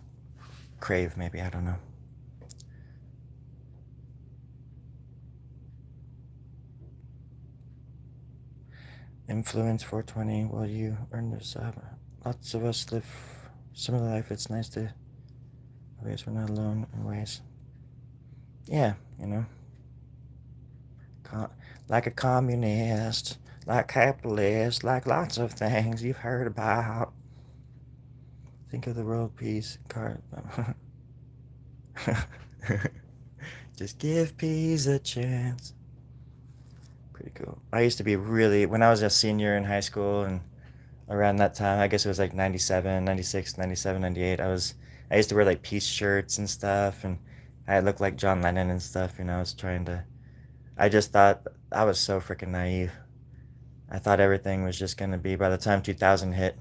crave, maybe, I don't know. Influence 420. Well, you earned this up. Lots of us live similar life. It's nice to realize we're not alone in ways. Yeah, like a communist, like capitalist, like lots of things you've heard about. Think of the world peace card. Just give peace a chance. Pretty cool. I used to be when I was a senior in high school, and around that time, I guess it was like 97, 96, 97, 98, I used to wear like peace shirts and stuff, and I looked like John Lennon and stuff, I just thought, I was so freaking naive. I thought everything was just going to be, by the time 2000 hit,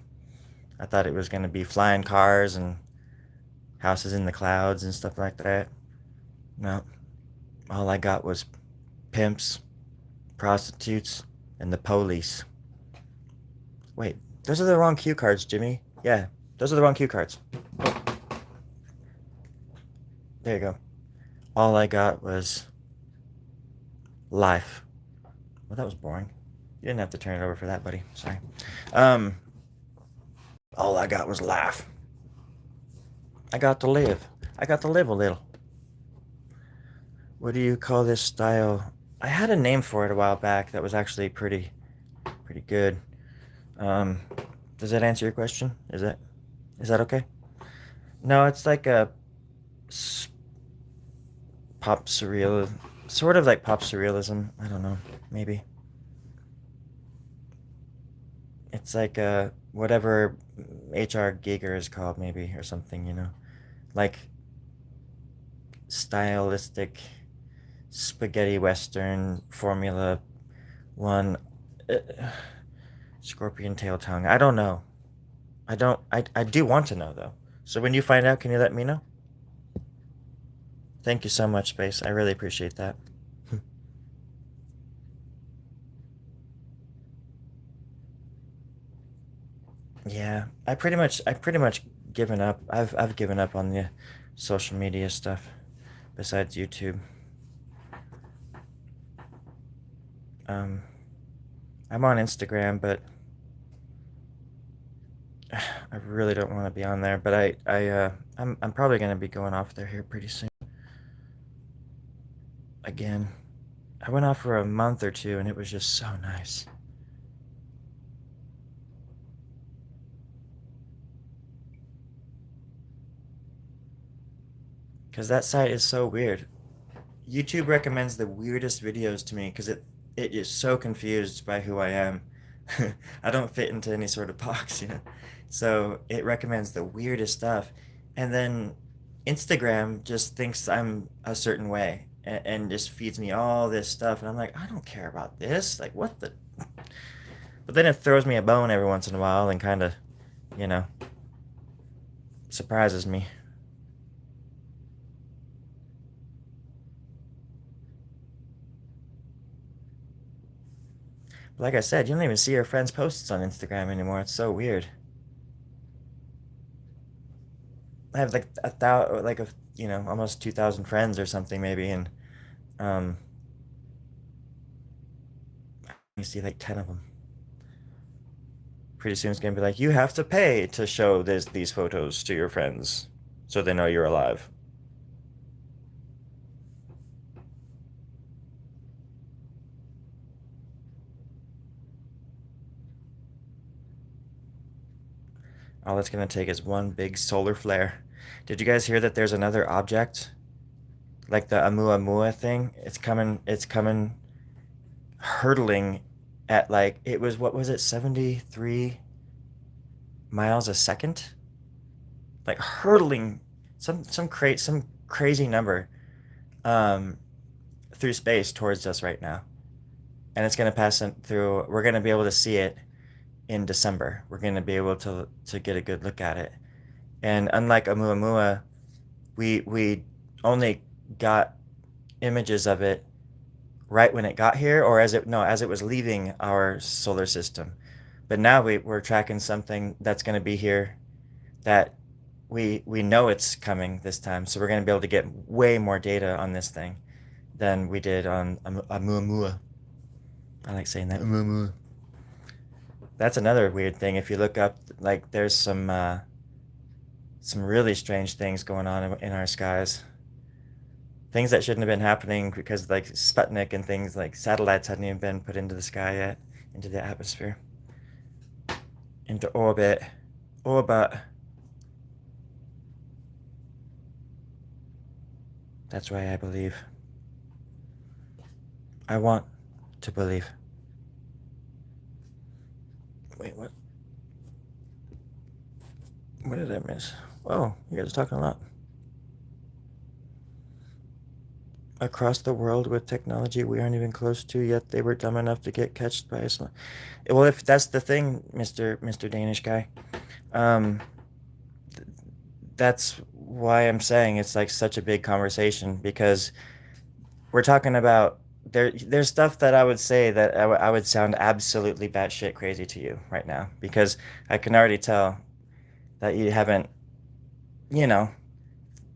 I thought it was going to be flying cars and houses in the clouds and stuff like that. No, all I got was pimps, prostitutes, and the police. Wait, those are the wrong cue cards, Jimmy. Yeah, those are the wrong cue cards. There you go. all I got was life. Well, that was boring. You didn't have to turn it over for that, buddy. Sorry. Um, all I got was laugh. I got to live. I got to live a little. What do you call this style? I had a name for it a while back that was actually pretty good. Um, does that answer your question? Is that okay? No, it's like a pop surreal, sort of like pop surrealism. I don't know, maybe it's like whatever H.R. Giger is called, maybe or something. Like stylistic spaghetti western formula one. Uh, Scorpion tail tongue. I don't know. I don't. I do want to know though. So when you find out, can you let me know? Thank you so much, Space. I really appreciate that. Yeah, I pretty much given up. I've given up on the social media stuff. Besides YouTube, um, I'm on Instagram, but I really don't want to be on there. But I'm probably gonna be going off there here pretty soon. Again, I went off for a month or two, and it was just so nice. Cause that site is so weird. YouTube recommends the weirdest videos to me because it is so confused by who I am. I don't fit into any sort of box. So it recommends the weirdest stuff, and then Instagram just thinks I'm a certain way and just feeds me all this stuff, and I'm like, I don't care about this. Like, what the? But then it throws me a bone every once in a while and kind of, you know, surprises me. But like I said, you don't even see your friends' posts on Instagram anymore. It's so weird. I have like almost 2,000 friends or something maybe, and um, you see like 10 of them. Pretty soon it's gonna be like you have to pay to show these photos to your friends, so they know you're alive. All it's gonna take is one big solar flare. Did you guys hear that there's another object like the Amuamua thing? It's coming hurtling at like it was what was it 73 miles a second, like hurtling some crazy number um, through space towards us right now, and it's going to pass through. We're going to be able to see it in December. We're going to be able to get a good look at it. And unlike Oumuamua, we only got images of it right when it got here, or as it was leaving our solar system. But now we're tracking something that's going to be here that we know it's coming this time, so we're going to be able to get way more data on this thing than we did on Amuamua. I like saying that, Amuamua. That's another weird thing. If you look up, like, there's some really strange things going on in our skies. Things that shouldn't have been happening because, like, Sputnik and things like satellites hadn't even been put into the sky yet, into the atmosphere, into orbit. Orbit. That's why I believe. I want to believe. Wait, what? What did I miss? Oh, you guys are talking a lot. Across the world with technology we aren't even close to yet, they were dumb enough to get catched by us. Well, if that's the thing, Mister Danish guy, um, that's why I'm saying it's like such a big conversation because we're talking about there's stuff that I would say that I would sound absolutely batshit crazy to you right now because I can already tell that you haven't, you know,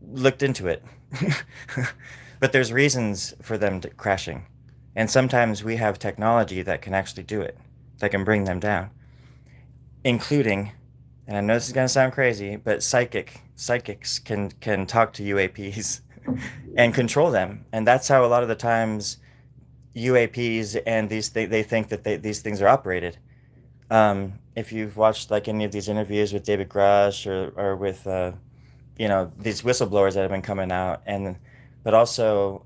looked into it. But there's reasons for them crashing. And sometimes we have technology that can actually do it, that can bring them down, including, and I know this is going to sound crazy, but psychics can talk to UAPs and control them. And that's how a lot of the times UAPs and they think that these things are operated. If you've watched like any of these interviews with David Grush or with these whistleblowers that have been coming out, and but also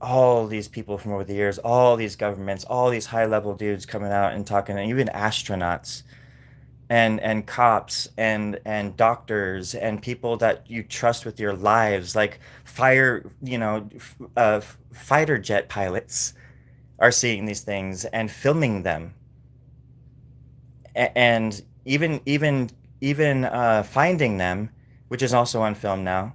all these people from over the years, all these governments, all these high level dudes coming out and talking, and even astronauts and cops and doctors and people that you trust with your lives, like fighter jet pilots are seeing these things and filming them, and even finding them, which is also on film now.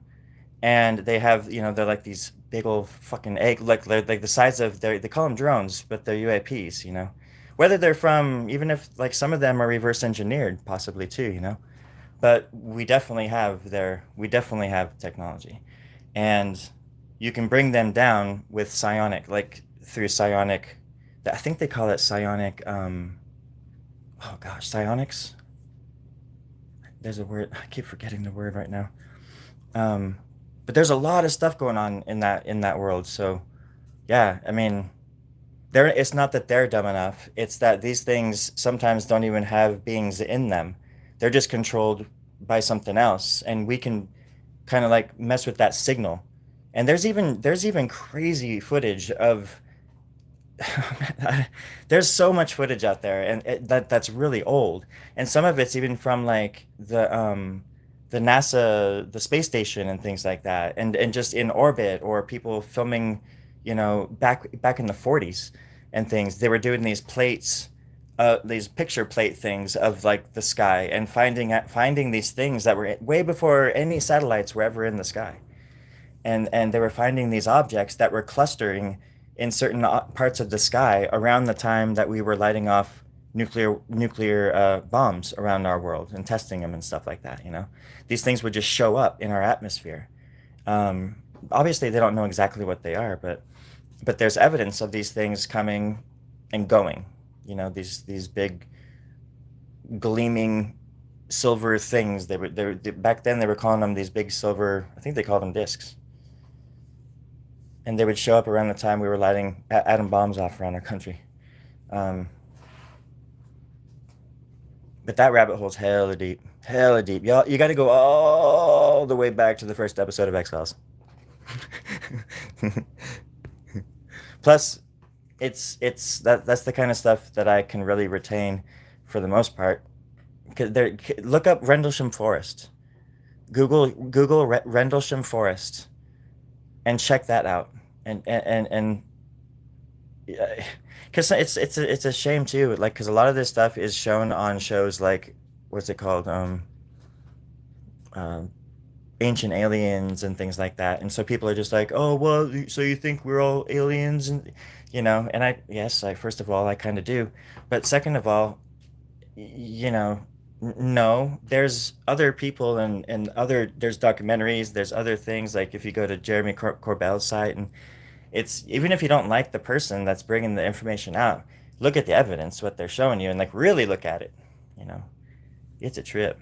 And they have, they're like these big old fucking egg, like they're like the size of they call them drones, but they're UAPs. Whether they're from, even if like some of them are reverse engineered, possibly too. But we definitely have technology, and you can bring them down with psionic, like through psionic. I think they call it psionic. Oh gosh, psionics. There's a word. I keep forgetting the word right now. Um, but there's a lot of stuff going on in that world. So yeah, I mean, it's not that they're dumb enough. It's that these things sometimes don't even have beings in them. They're just controlled by something else, and we can kind of like mess with that signal. And there's even crazy footage of there's so much footage out there, and that's really old, and some of it's even from like the NASA, the space station, and things like that, and just in orbit, or people filming, back in the 40s and things. They were doing these plates, these picture plate things of like the sky, and finding these things that were way before any satellites were ever in the sky, and they were finding these objects that were clustering in certain parts of the sky around the time that we were lighting off nuclear bombs around our world and testing them and stuff like that. These things would just show up in our atmosphere. Um, Obviously, they don't know exactly what they are, but there's evidence of these things coming and going. These big gleaming silver things. Back then they were calling them these big silver. I think they called them discs, and they would show up around the time we were lighting atom bombs off around our country. Um, but that rabbit hole's hella deep, hella deep. Y'all, you got to go all the way back to the first episode of X Files. Plus, that's the kind of stuff that I can really retain for the most part. Look up Rendlesham Forest. Google Rendlesham Forest and check that out. And because it's a shame too, like because a lot of this stuff is shown on shows like what's it called, um, Ancient Aliens and things like that, and so people are just like, oh well, so you think we're all aliens, and I yes, I first of all I kind of do, but second of all, no, there's other people, and there's documentaries, there's other things, like if you go to Jeremy Corbell's site, and it's even if you don't like the person that's bringing the information out, look at the evidence, what they're showing you, and like really look at it. You know, it's a trip.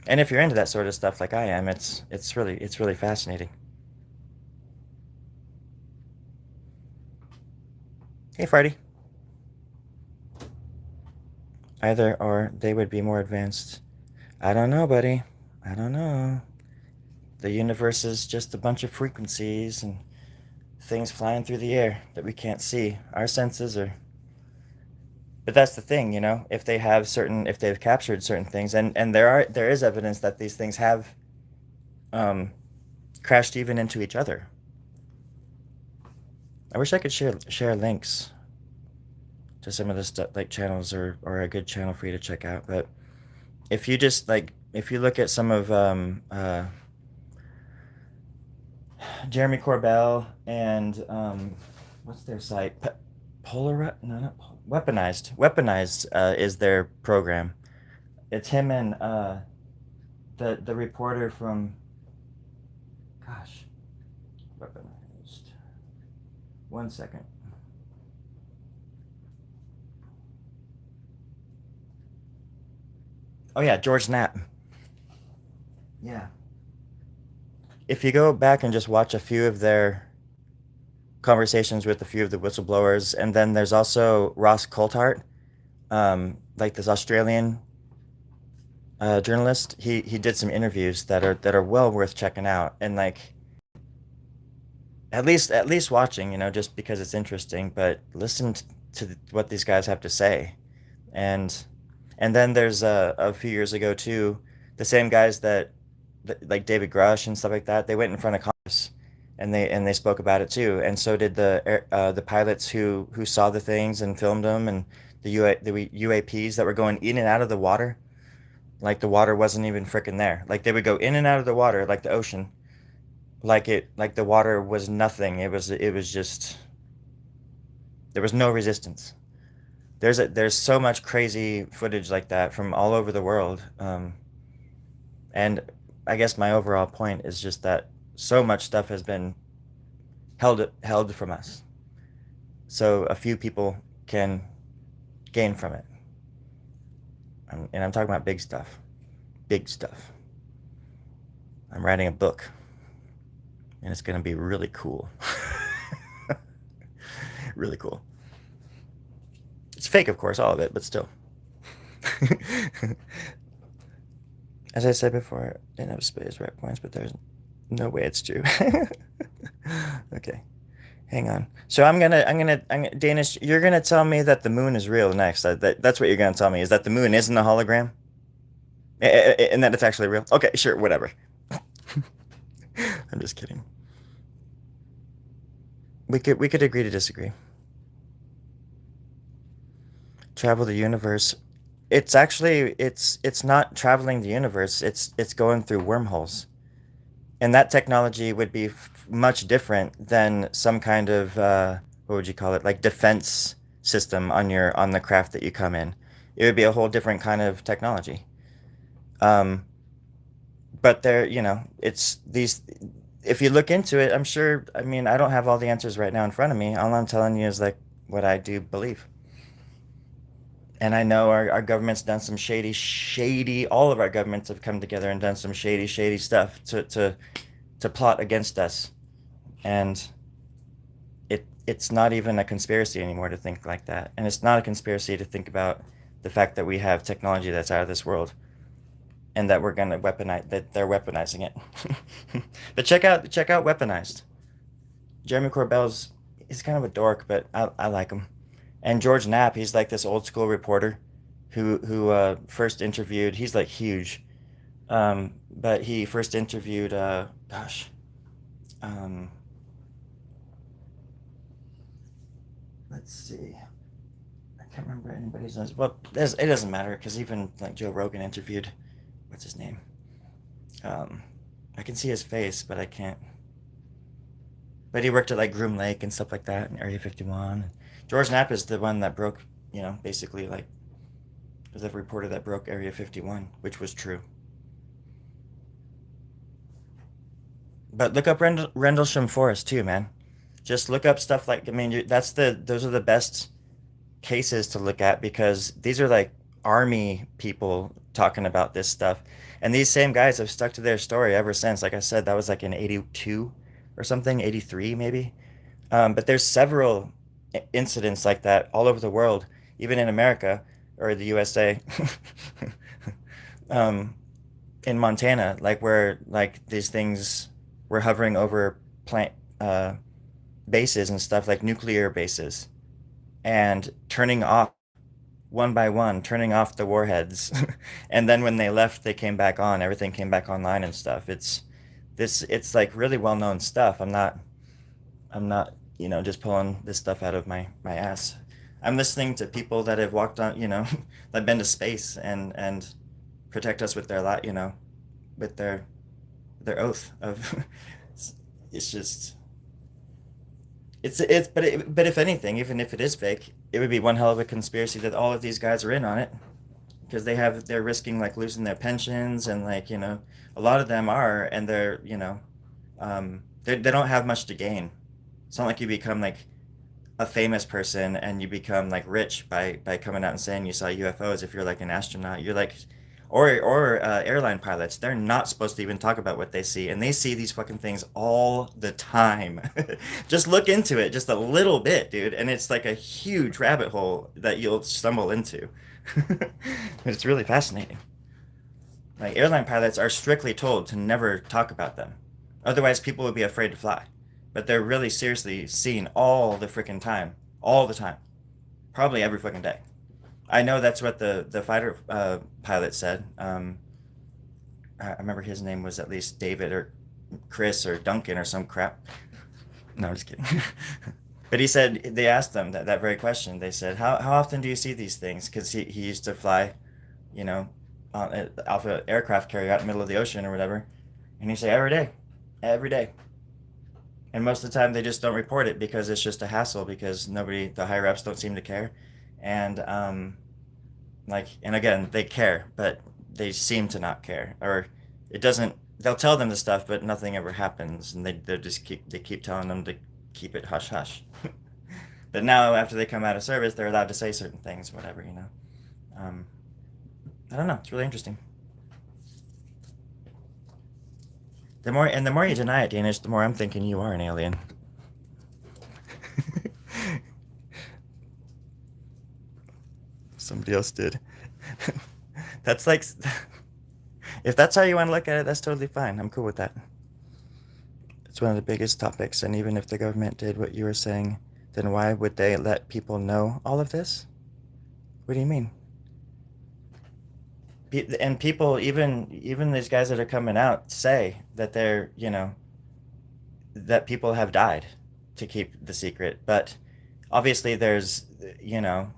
And if you're into that sort of stuff like I am, it's really fascinating. Hey, Friday. Either or they would be more advanced. I don't know, buddy. I don't know. The universe is just a bunch of frequencies and things flying through the air that we can't see. Our senses are. But that's the thing, if they've captured certain things, and there is evidence that these things have um, crashed even into each other. I wish I could share links to some of the stuff, like channels, or a good channel for you to check out. But if you look at some of Jeremy Corbell and what's their site? Polar no, not Weaponized. Weaponized is their program. It's him and the reporter from, gosh, One second. Oh yeah, George Knapp. Yeah. If you go back and just watch a few of their conversations with a few of the whistleblowers, and then there's also Ross Coulthart, like this Australian journalist. He did some interviews that are well worth checking out, and like at least watching, just because it's interesting. But listen to what these guys have to say, and and then there's a few years ago too, the same guys like David Grush and stuff like that. They went in front of Congress, and they spoke about it too. And so did the pilots who saw the things and filmed them, and the UAPs that were going in and out of the water. Like the water wasn't even freaking there. Like they would go in and out of the water, like the ocean, like the water was nothing. It was just there was no resistance. There's so much crazy footage like that from all over the world. And I guess my overall point is just that so much stuff has been held from us, so a few people can gain from it. And I'm talking about big stuff, big stuff. I'm writing a book, and it's gonna be really cool. Really cool. It's fake, of course, all of it, but still. As I said before, I didn't have space rep points, but there's no way it's true. Okay, hang on. So Danish. You're gonna tell me that the moon is real next. That's what you're gonna tell me, is that the moon isn't a hologram, and that it's actually real. Okay, sure, whatever. I'm just kidding. We could agree to disagree. Travel the universe. It's not traveling the universe. It's going through wormholes. And that technology would be much different than some kind of what would you call it, like defense system on the craft that you come in. It would be a whole different kind of technology. Um, but there, it's these. If you look into it, I'm sure. I mean, I don't have all the answers right now in front of me. All I'm telling you is like what I do believe. And I know our government's done some shady. All of our governments have come together and done some shady stuff to plot against us. And it's not even a conspiracy anymore to think like that. And it's not a conspiracy to think about the fact that we have technology that's out of this world, and that we're gonna weaponize that they're weaponizing it. But check out Weaponized. Jeremy Corbell's he's kind of a dork, but I like him. And George Knapp, he's like this old school reporter who first interviewed. He's like huge, but he first interviewed. Gosh, um, let's see. I can't remember anybody's names. Well, it doesn't matter because even like Joe Rogan interviewed. What's his name? Um, I can see his face, but I can't. But he worked at like Groom Lake and stuff like that in Area 51. George Knapp is the one that broke, basically like was the reporter that broke Area 51, which was true. But look up Rendlesham Forest too, man. Just look up stuff like, I mean, those are the best cases to look at, because these are like army people talking about this stuff. And these same guys have stuck to their story ever since. Like I said, that was like in 82 or something, 83 maybe. But there's several incidents like that all over the world, even in America or the USA, um, in Montana, like where like these things were hovering over plant bases and stuff, like nuclear bases, and turning off one by one, turning off the warheads. And then when they left, they came back on. Everything came back online and stuff. It's like really well known stuff. I'm not, just pulling this stuff out of my ass. I'm listening to people that have walked on, that been to space and protect us with their with their oath of. It's just but if anything, even if it is fake, it would be one hell of a conspiracy that all of these guys are in on it, because they're risking like losing their pensions, and like a lot of them are, and they don't have much to gain. It's not like you become like a famous person and you become like rich by coming out and saying you saw UFOs. If you're like an astronaut, you're like, or airline pilots, they're not supposed to even talk about what they see, and they see these fucking things all the time. Just look into it just a little bit, dude, and it's like a huge rabbit hole that you'll stumble into. It's really fascinating. Like airline pilots are strictly told to never talk about them. Otherwise, people would be afraid to fly. But they're really seriously seen all the freaking time. All the time. Probably every fucking day. I know that's what the fighter pilot said. I remember his name was at least David or Chris or Duncan or some crap. No, I'm just kidding. But he said, they asked them that very question. They said, how often do you see these things? Because he used to fly, you know, on an Alpha aircraft carrier out in the middle of the ocean or whatever. And he said, every day. Every day. And most of the time they just don't report it because it's just a hassle because the higher ups don't seem to care. And, and again, they care, but they seem to not care. Or it doesn't, they'll tell them the stuff, but nothing ever happens. And they keep telling them to keep it hush hush. But now after they come out of service, they're allowed to say certain things, whatever, you know. Um, I don't know. It's really interesting. The more you deny it, Danish, the more I'm thinking you are an alien. Somebody else did. That's like, if that's how you want to look at it, that's totally fine. I'm cool with that. It's one of the biggest topics, and even if the government did what you were saying, then why would they let people know all of this? What do you mean? And people, even these guys that are coming out, say that that people have died to keep the secret. But obviously, you know,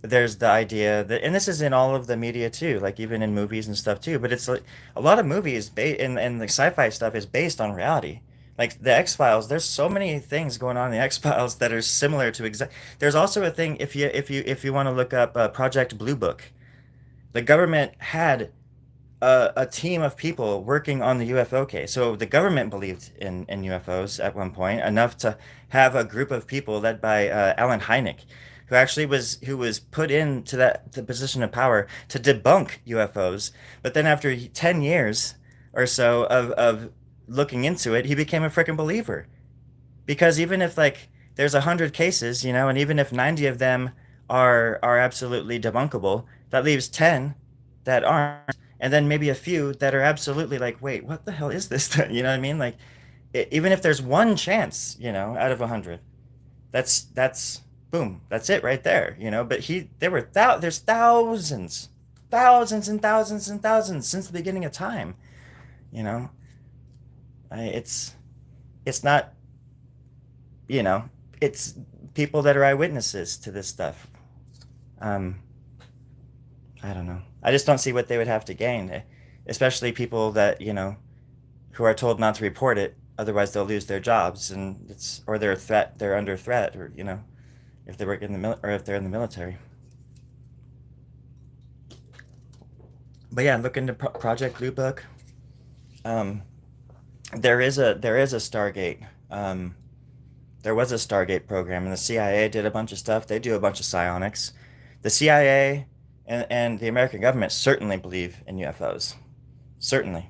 there's the idea that, and this is in all of the media too, like even in movies and stuff too. But it's like a lot of movies, and the sci-fi stuff is based on reality. Like the X-Files, there's so many things going on in the X-Files that are similar to exact. There's also a thing if you want to look up Project Blue Book. The government had a team of people working on the UFO case. So the government believed in UFOs at one point enough to have a group of people led by Alan Hynek, who was put into the position of power to debunk UFOs. But then after 10 years or so of looking into it, he became a freaking believer. Because even if like there's 100 cases, and even if 90 of them are absolutely debunkable, that leaves 10 that aren't, and then maybe a few that are absolutely like, wait, what the hell is this thing? You know what I mean? Like, even if there's one chance, out of 100, that's boom, that's it right there. But there's thousands, thousands and thousands and thousands since the beginning of time. You know, it's not, you know, it's people that are eyewitnesses to this stuff. Um, I don't know. I just don't see what they would have to gain, especially people that, who are told not to report it, otherwise they'll lose their jobs, and or they're under threat, or, if they work in or if they're in the military. But yeah, look into Project Blue Book. Um, there is a Stargate. There was a Stargate program, and the CIA did a bunch of stuff. They do a bunch of psionics. The CIA and the American government certainly believe in UFOs. Certainly.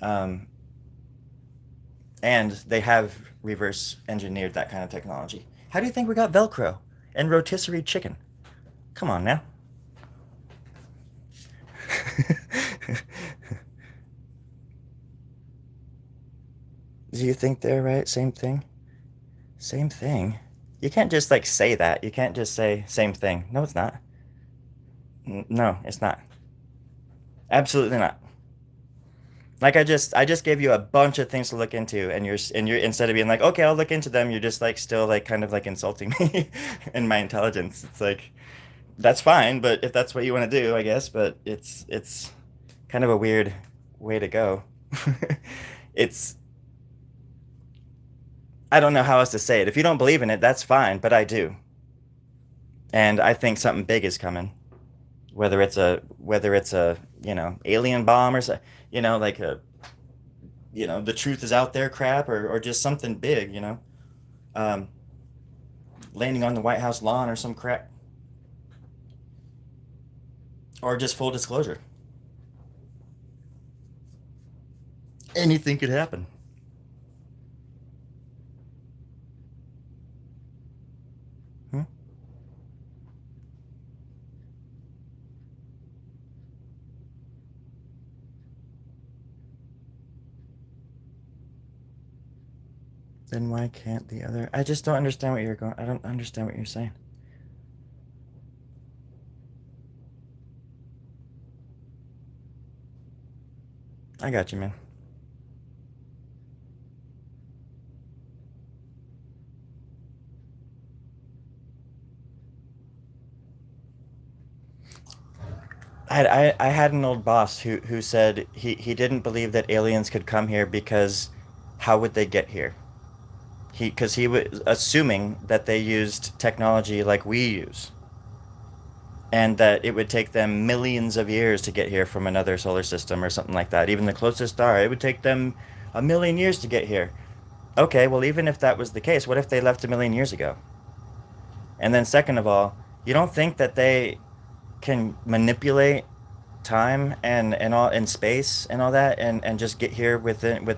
Um, and they have reverse engineered that kind of technology. How do you think we got Velcro and rotisserie chicken? Come on now. Do you think they're right? Same thing? Same thing? You can't just like say that. You can't just say same thing. No, it's not. No, it's not. Absolutely not. Like I just gave you a bunch of things to look into, and you're instead of being like, okay, I'll look into them, you're just like still like kind of like insulting me and my intelligence. It's like that's fine, but if that's what you want to do, I guess. But it's kind of a weird way to go. It's I don't know how else to say it. If you don't believe in it, that's fine, but I do, and I think something big is coming. Whether it's a alien bomb or so, like a the truth is out there crap, or just something big. Um, landing on the White House lawn or some crap. Or just full disclosure. Anything could happen. Hmm? Then why can't the other? I just don't understand what you're going. I don't understand what you're saying. I got you, man. I had an old boss who said he didn't believe that aliens could come here because how would they get here? Because he was assuming that they used technology like we use, and that it would take them millions of years to get here from another solar system or something like that. Even the closest star, it would take them a million years to get here. Okay, well, even if that was the case, what if they left a million years ago? And then, second of all, you don't think that they can manipulate time and all in space and all that and just get here within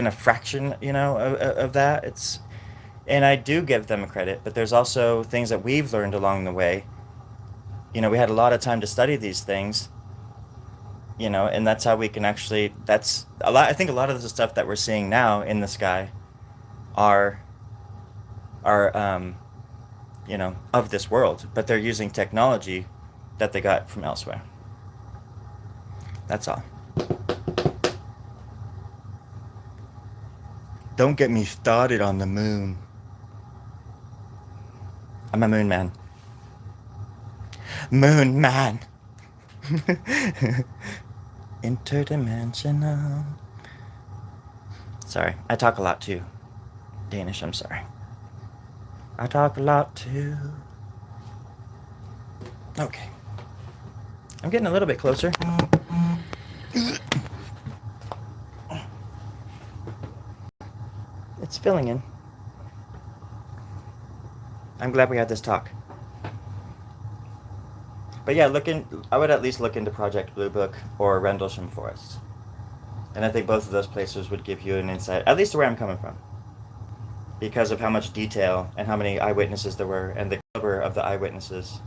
a fraction, of that. It's and I do give them credit, but there's also things that we've learned along the way. We had a lot of time to study these things, and that's how we can actually. That's a lot. I think a lot of the stuff that we're seeing now in the sky are are of this world, but they're using technology that they got from elsewhere. That's all. Don't get me started on the moon. I'm a moon man. Moon man. Interdimensional. Sorry, I talk a lot too. Danish, I'm sorry. I talk a lot too. Okay. I'm getting a little bit closer. It's filling in. I'm glad we had this talk. But yeah, I would at least look into Project Blue Book or Rendlesham Forest. And I think both of those places would give you an insight, at least to where I'm coming from. Because of how much detail and how many eyewitnesses there were and the caliber of the eyewitnesses.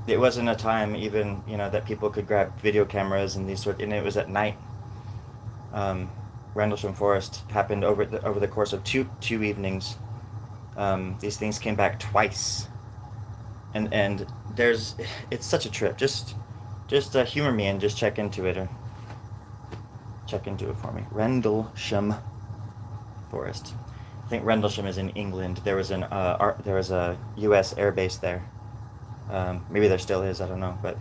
It wasn't a time even, that people could grab video cameras and and it was at night. Rendlesham Forest happened over the course of two evenings. These things came back twice, and it's such a trip. Just humor me and just check into it for me. Rendlesham Forest. I think Rendlesham is in England. There was a U.S. air base there. Maybe there still is. I don't know, but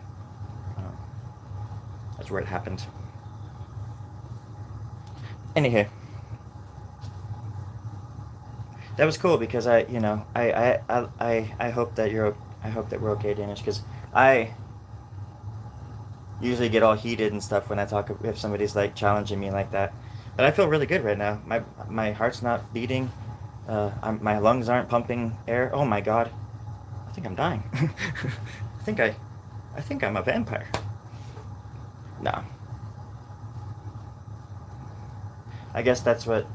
that's where it happened. Anyhow, that was cool because I hope that I hope that we're okay, Danish, because I usually get all heated and stuff when I talk if somebody's like challenging me like that. But I feel really good right now. My heart's not beating. My lungs aren't pumping air. Oh my god, I think I'm dying. I think I'm a vampire. No. I guess that's what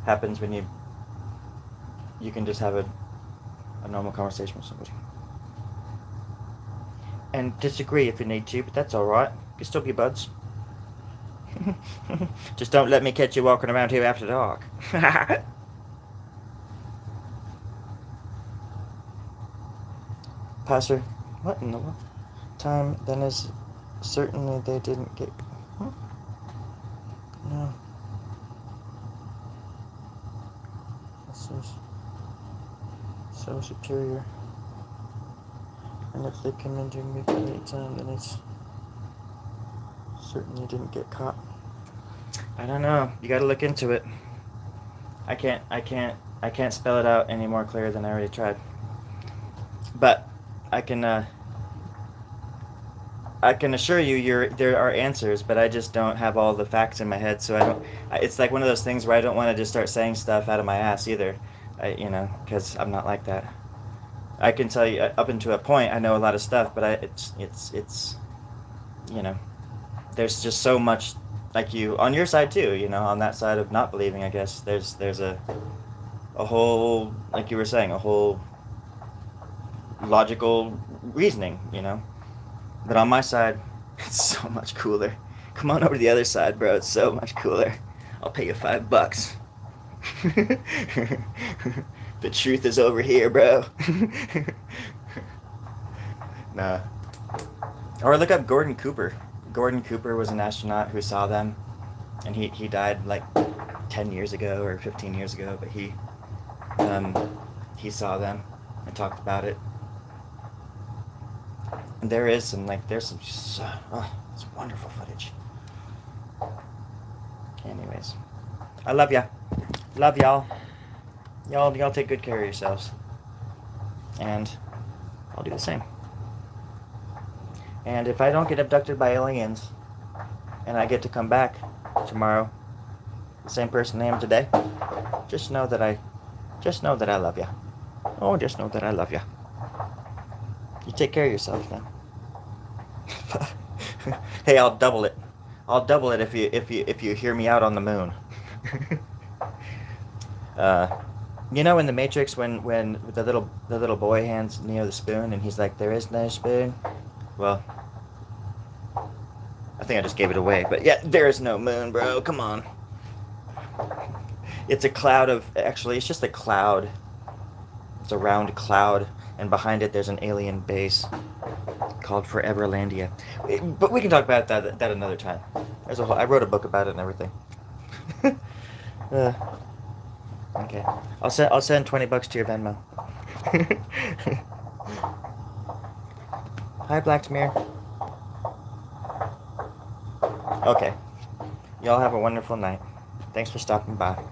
happens when you can just have a normal conversation with somebody. And disagree if you need to, but that's alright. You can still be buds. Just don't let me catch you walking around here after dark. Pastor, what in the world? Time then is certainly they didn't get. No. This is so superior. And if they come in during midnight time, then it's certainly didn't get caught. I don't know. You got to look into it. I can't spell it out any more clear than I already tried. But I can assure you there are answers, but I just don't have all the facts in my head, so I don't. It's like one of those things where I don't want to just start saying stuff out of my ass either. because I'm not like that. I can tell you up until a point I know a lot of stuff, but it's you know there's just so much like you on your side too. On that side of not believing, I guess there's a whole, like you were saying, a whole logical reasoning. But on my side, it's so much cooler. Come on over to the other side, bro. It's so much cooler. I'll pay you $5. The truth is over here, bro. Nah. Or look up Gordon Cooper. Gordon Cooper was an astronaut who saw them, and he died like 10 years ago or 15 years ago, but um, he saw them and talked about it. And there's some it's wonderful footage. Anyways, I love ya. Love y'all. Y'all take good care of yourselves. And I'll do the same. And if I don't get abducted by aliens and I get to come back tomorrow, the same person I am today, just know that I love ya. Oh, just know that I love ya. You take care of yourself then. Hey, I'll double it. I'll double it if you hear me out on the moon. In the Matrix when the little boy hands Neo the spoon and he's like, "There is no spoon." Well, I think I just gave it away, but yeah, there is no moon, bro. Come on. It's a cloud it's just a cloud. It's a round cloud, and behind it there's an alien base called Foreverlandia. But we can talk about that another time. I wrote a book about it and everything. Okay. I'll send $20 to your Venmo. Hi, Blacksmere. Okay. Y'all have a wonderful night. Thanks for stopping by.